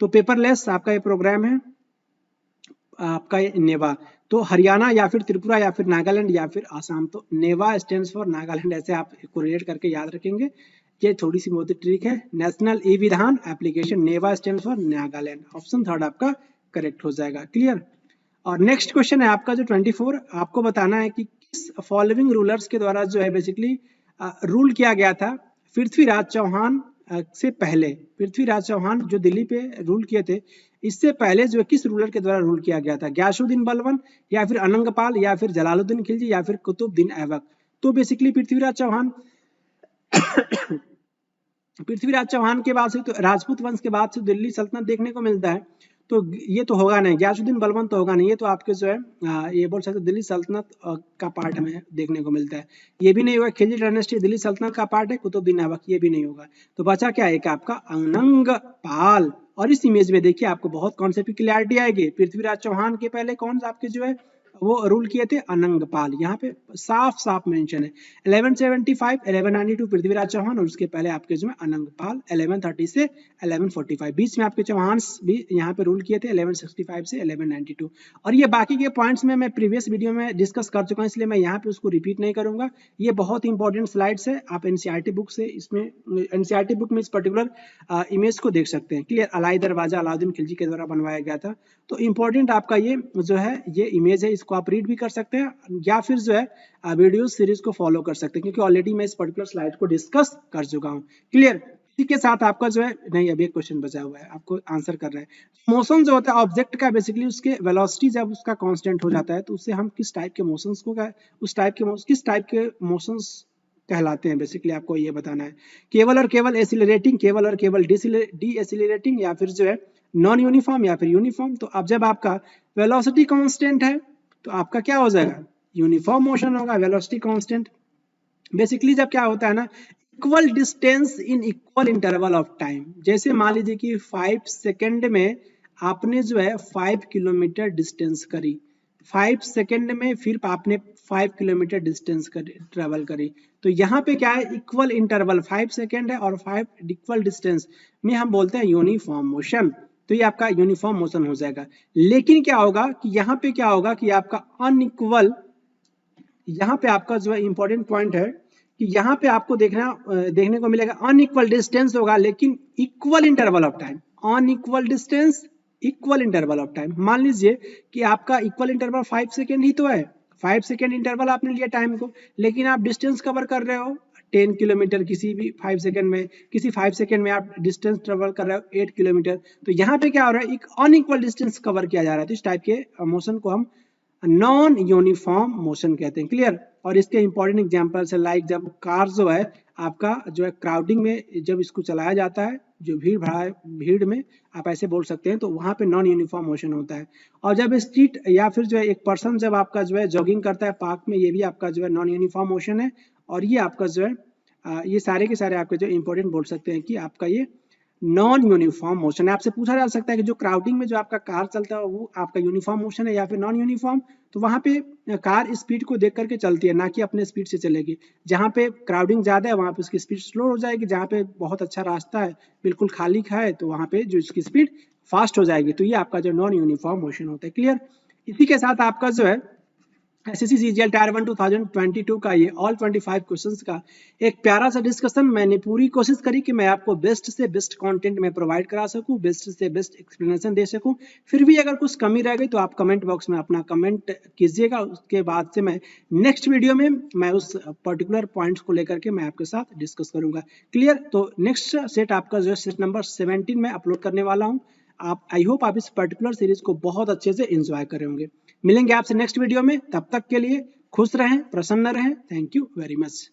तो पेपरलेस आपका ये प्रोग्राम है आपका ये नेवा। तो हरियाणा या फिर त्रिपुरा या फिर नागालैंड या फिर आसाम, तो नेवा स्टैंड्स फॉर नागालैंड, ऐसे आप कोरिलेट करके याद रखेंगे। ये थोड़ी सी मोटी ट्रिक है। National e Vidhan application NeVA stands for Nagaland, option third आपका करेक्ट हो जाएगा। क्लियर। और नेक्स्ट क्वेश्चन है आपका जो 24, आपको बताना है कि किस फॉलोइंग रूलर्स के द्वारा जो है बेसिकली रूल किया गया था पृथ्वीराज चौहान से पहले। पृथ्वीराज चौहान जो दिल्ली पे रूल किए थे इससे पहले जो किस रूलर के द्वारा रूल किया गया था, ग्यासुद्दीन बलबन या फिर अनंगपाल या फिर जलालुद्दीन खिलजी या फिर कुतुबुद्दीन ऐबक। तो बेसिकली पृथ्वीराज चौहान पृथ्वीराज चौहान के बाद से तो राजपूत वंश के बाद से दिल्ली सल्तनत देखने को मिलता है। तो ये तो होगा नहीं, गयासुद्दीन बलबन तो होगा नहीं, ये तो आपके जो है ये बोल सकते दिल्ली सल्तनत का पार्ट हमें देखने को मिलता है, ये भी नहीं होगा। खिलजी डायनेस्टी दिल्ली सल्तनत का पार्ट है, कुतुबुद्दीन ऐबक ये भी नहीं होगा। तो बचा क्या एक आपका अनंग पाल। और इस इमेज में देखिए आपको बहुत कॉन्सेप्ट की क्लैरिटी आएगी। पृथ्वीराज चौहान के पहले कौन सा आपके जो है वो रूल किए थे, अनंगपाल, यहाँ पे साफ साफ मेंशन है। 1175 1192 पृथ्वीराज चौहान, और उसके पहले आपके जो है अनंगपाल 1130 से 1145, बीच में आपके चौहान भी यहाँ पे रूल किए थे 1165 से 1192। और ये बाकी के पॉइंट्स में मैं प्रीवियस वीडियो में डिस्कस कर चुका हूँ, इसलिए मैं यहाँ पे उसको रिपीट नहीं करूंगा। ये बहुत इंपॉर्टेंट स्लाइड्स है, आप एनसीईआरटी बुक से इसमें एनसीईआरटी बुक में इस पर्टिकुलर इमेज को देख सकते हैं। क्लियर, अलाई दरवाजा अलाउद्दीन खिलजी के द्वारा बनवाया गया था। तो इंपॉर्टेंट आपका ये जो है ये इमेज है, इसको आप रीड भी कर सकते हैं या फिर जो है वीडियो सीरीज को फॉलो कर सकते हैं, क्योंकि ऑलरेडी मैं इस पर्टिकुलर स्लाइड को डिस्कस कर चुका हूँ। क्लियर, इसी के साथ आपका जो है नहीं अभी एक क्वेश्चन बचा हुआ है, आपको आंसर कर रहा है। मोशन जो होता है ऑब्जेक्ट का, बेसिकली उसके वेलोसिटी जब उसका कांस्टेंट हो जाता है तो उससे हम किस टाइप के मोशंस को उस टाइप के किस टाइप के मोशंस कहलाते हैं, बेसिकली आपको ये बताना है। केवल और केवल एसिलरेटिंग, केवल और केवल डी एसिलरेटिंग, या फिर जो है नॉन यूनिफॉर्म या फिर यूनिफॉर्म। तो अब जब आपका वेलोसिटी कांस्टेंट है तो आपका क्या हो जाएगा, यूनिफॉर्म मोशन होगा। वेलोसिटी कांस्टेंट बेसिकली जब क्या होता है ना, equal distance in equal interval of time. जैसे मान लीजिए कि 5 सेकंड में आपने जो है 5 किलोमीटर डिस्टेंस करी, 5 सेकंड में फिर आपने 5 किलोमीटर डिस्टेंस ट्रेवल करी, तो यहाँ पे क्या है, इक्वल इंटरवल 5 सेकंड है और 5 इक्वल डिस्टेंस में हम बोलते हैं यूनिफॉर्म मोशन। तो ये आपका यूनिफॉर्म मोशन हो जाएगा। लेकिन क्या होगा कि यहाँ पे क्या होगा कि आपका अनइक्वल, यहाँ पे आपका जो है इंपॉर्टेंट पॉइंट है कि यहाँ पे आपको देखने को मिलेगा अनइक्वल डिस्टेंस होगा लेकिन equal interval of time. Unequal distance, equal interval of time. मान लीजिए कि आपका इक्वल इंटरवल 5 सेकेंड ही तो है, 5 सेकेंड इंटरवल आपने लिया टाइम को, लेकिन आप डिस्टेंस कवर कर रहे हो 10 किलोमीटर किसी भी 5 सेकेंड में, किसी 5 सेकेंड में आप डिस्टेंस ट्रेवल कर रहे हो 8 किलोमीटर। तो यहाँ पे क्या हो रहा है, एक अनइक्वल डिस्टेंस कवर किया जा रहा है। तो इस टाइप के मोशन को हम नॉन यूनिफॉर्म मोशन कहते हैं। क्लियर, और इसके इंपॉर्टेंट एग्जांपल्स है लाइक जब कार जो है आपका जो है क्राउडिंग में जब इसको चलाया जाता है, जो भीड़ में आप ऐसे बोल सकते हैं, तो वहां पे नॉन यूनिफॉर्म मोशन होता है। और जब स्ट्रीट या फिर जो है एक पर्सन जब आपका जो है जॉगिंग करता है पार्क में, ये भी आपका जो है नॉन यूनिफॉर्म मोशन है। और ये आपका जो है ये सारे के सारे आपके जो इंपॉर्टेंट बोल सकते हैं कि आपका ये नॉन यूनिफॉर्म मोशन है। आपसे पूछा जा सकता है कि जो क्राउडिंग में जो आपका कार चलता है वो आपका यूनिफॉर्म मोशन है या फिर नॉन यूनिफॉर्म। तो वहां पे कार स्पीड को देख करके चलती है, ना कि अपने स्पीड से चलेगी। जहां पे क्राउडिंग ज्यादा है वहां पे उसकी स्पीड स्लो हो जाएगी, जहां पे बहुत अच्छा रास्ता है बिल्कुल खाली है तो वहां पे जो इसकी स्पीड फास्ट हो जाएगी। तो ये आपका जो नॉन यूनिफॉर्म मोशन होता है। क्लियर, इसी के साथ आपका जो है एसएससी सीजीएल टायर 1 2022 का ये ऑल 25 क्वेश्चंस का एक प्यारा सा डिस्कशन। मैंने पूरी कोशिश करी कि मैं आपको बेस्ट से बेस्ट कंटेंट में प्रोवाइड करा सकूं, बेस्ट से बेस्ट एक्सप्लेनेशन दे सकूं। फिर भी अगर कुछ कमी रह गई तो आप कमेंट बॉक्स में अपना कमेंट कीजिएगा। उसके बाद से मैं नेक्स्ट वीडियो में मैं उस पर्टिकुलर पॉइंट्स को लेकर के मैं आपके साथ डिस्कस करूंगा। क्लियर, तो नेक्स्ट सेट आपका जो है सेट नंबर 17 में अपलोड करने वाला हूँ। आप आई होप आप इस पर्टिकुलर सीरीज को बहुत अच्छे से एंजॉय कर रहे होंगे। मिलेंगे आपसे नेक्स्ट वीडियो में, तब तक के लिए खुश रहें, प्रसन्न रहें। Thank you very much.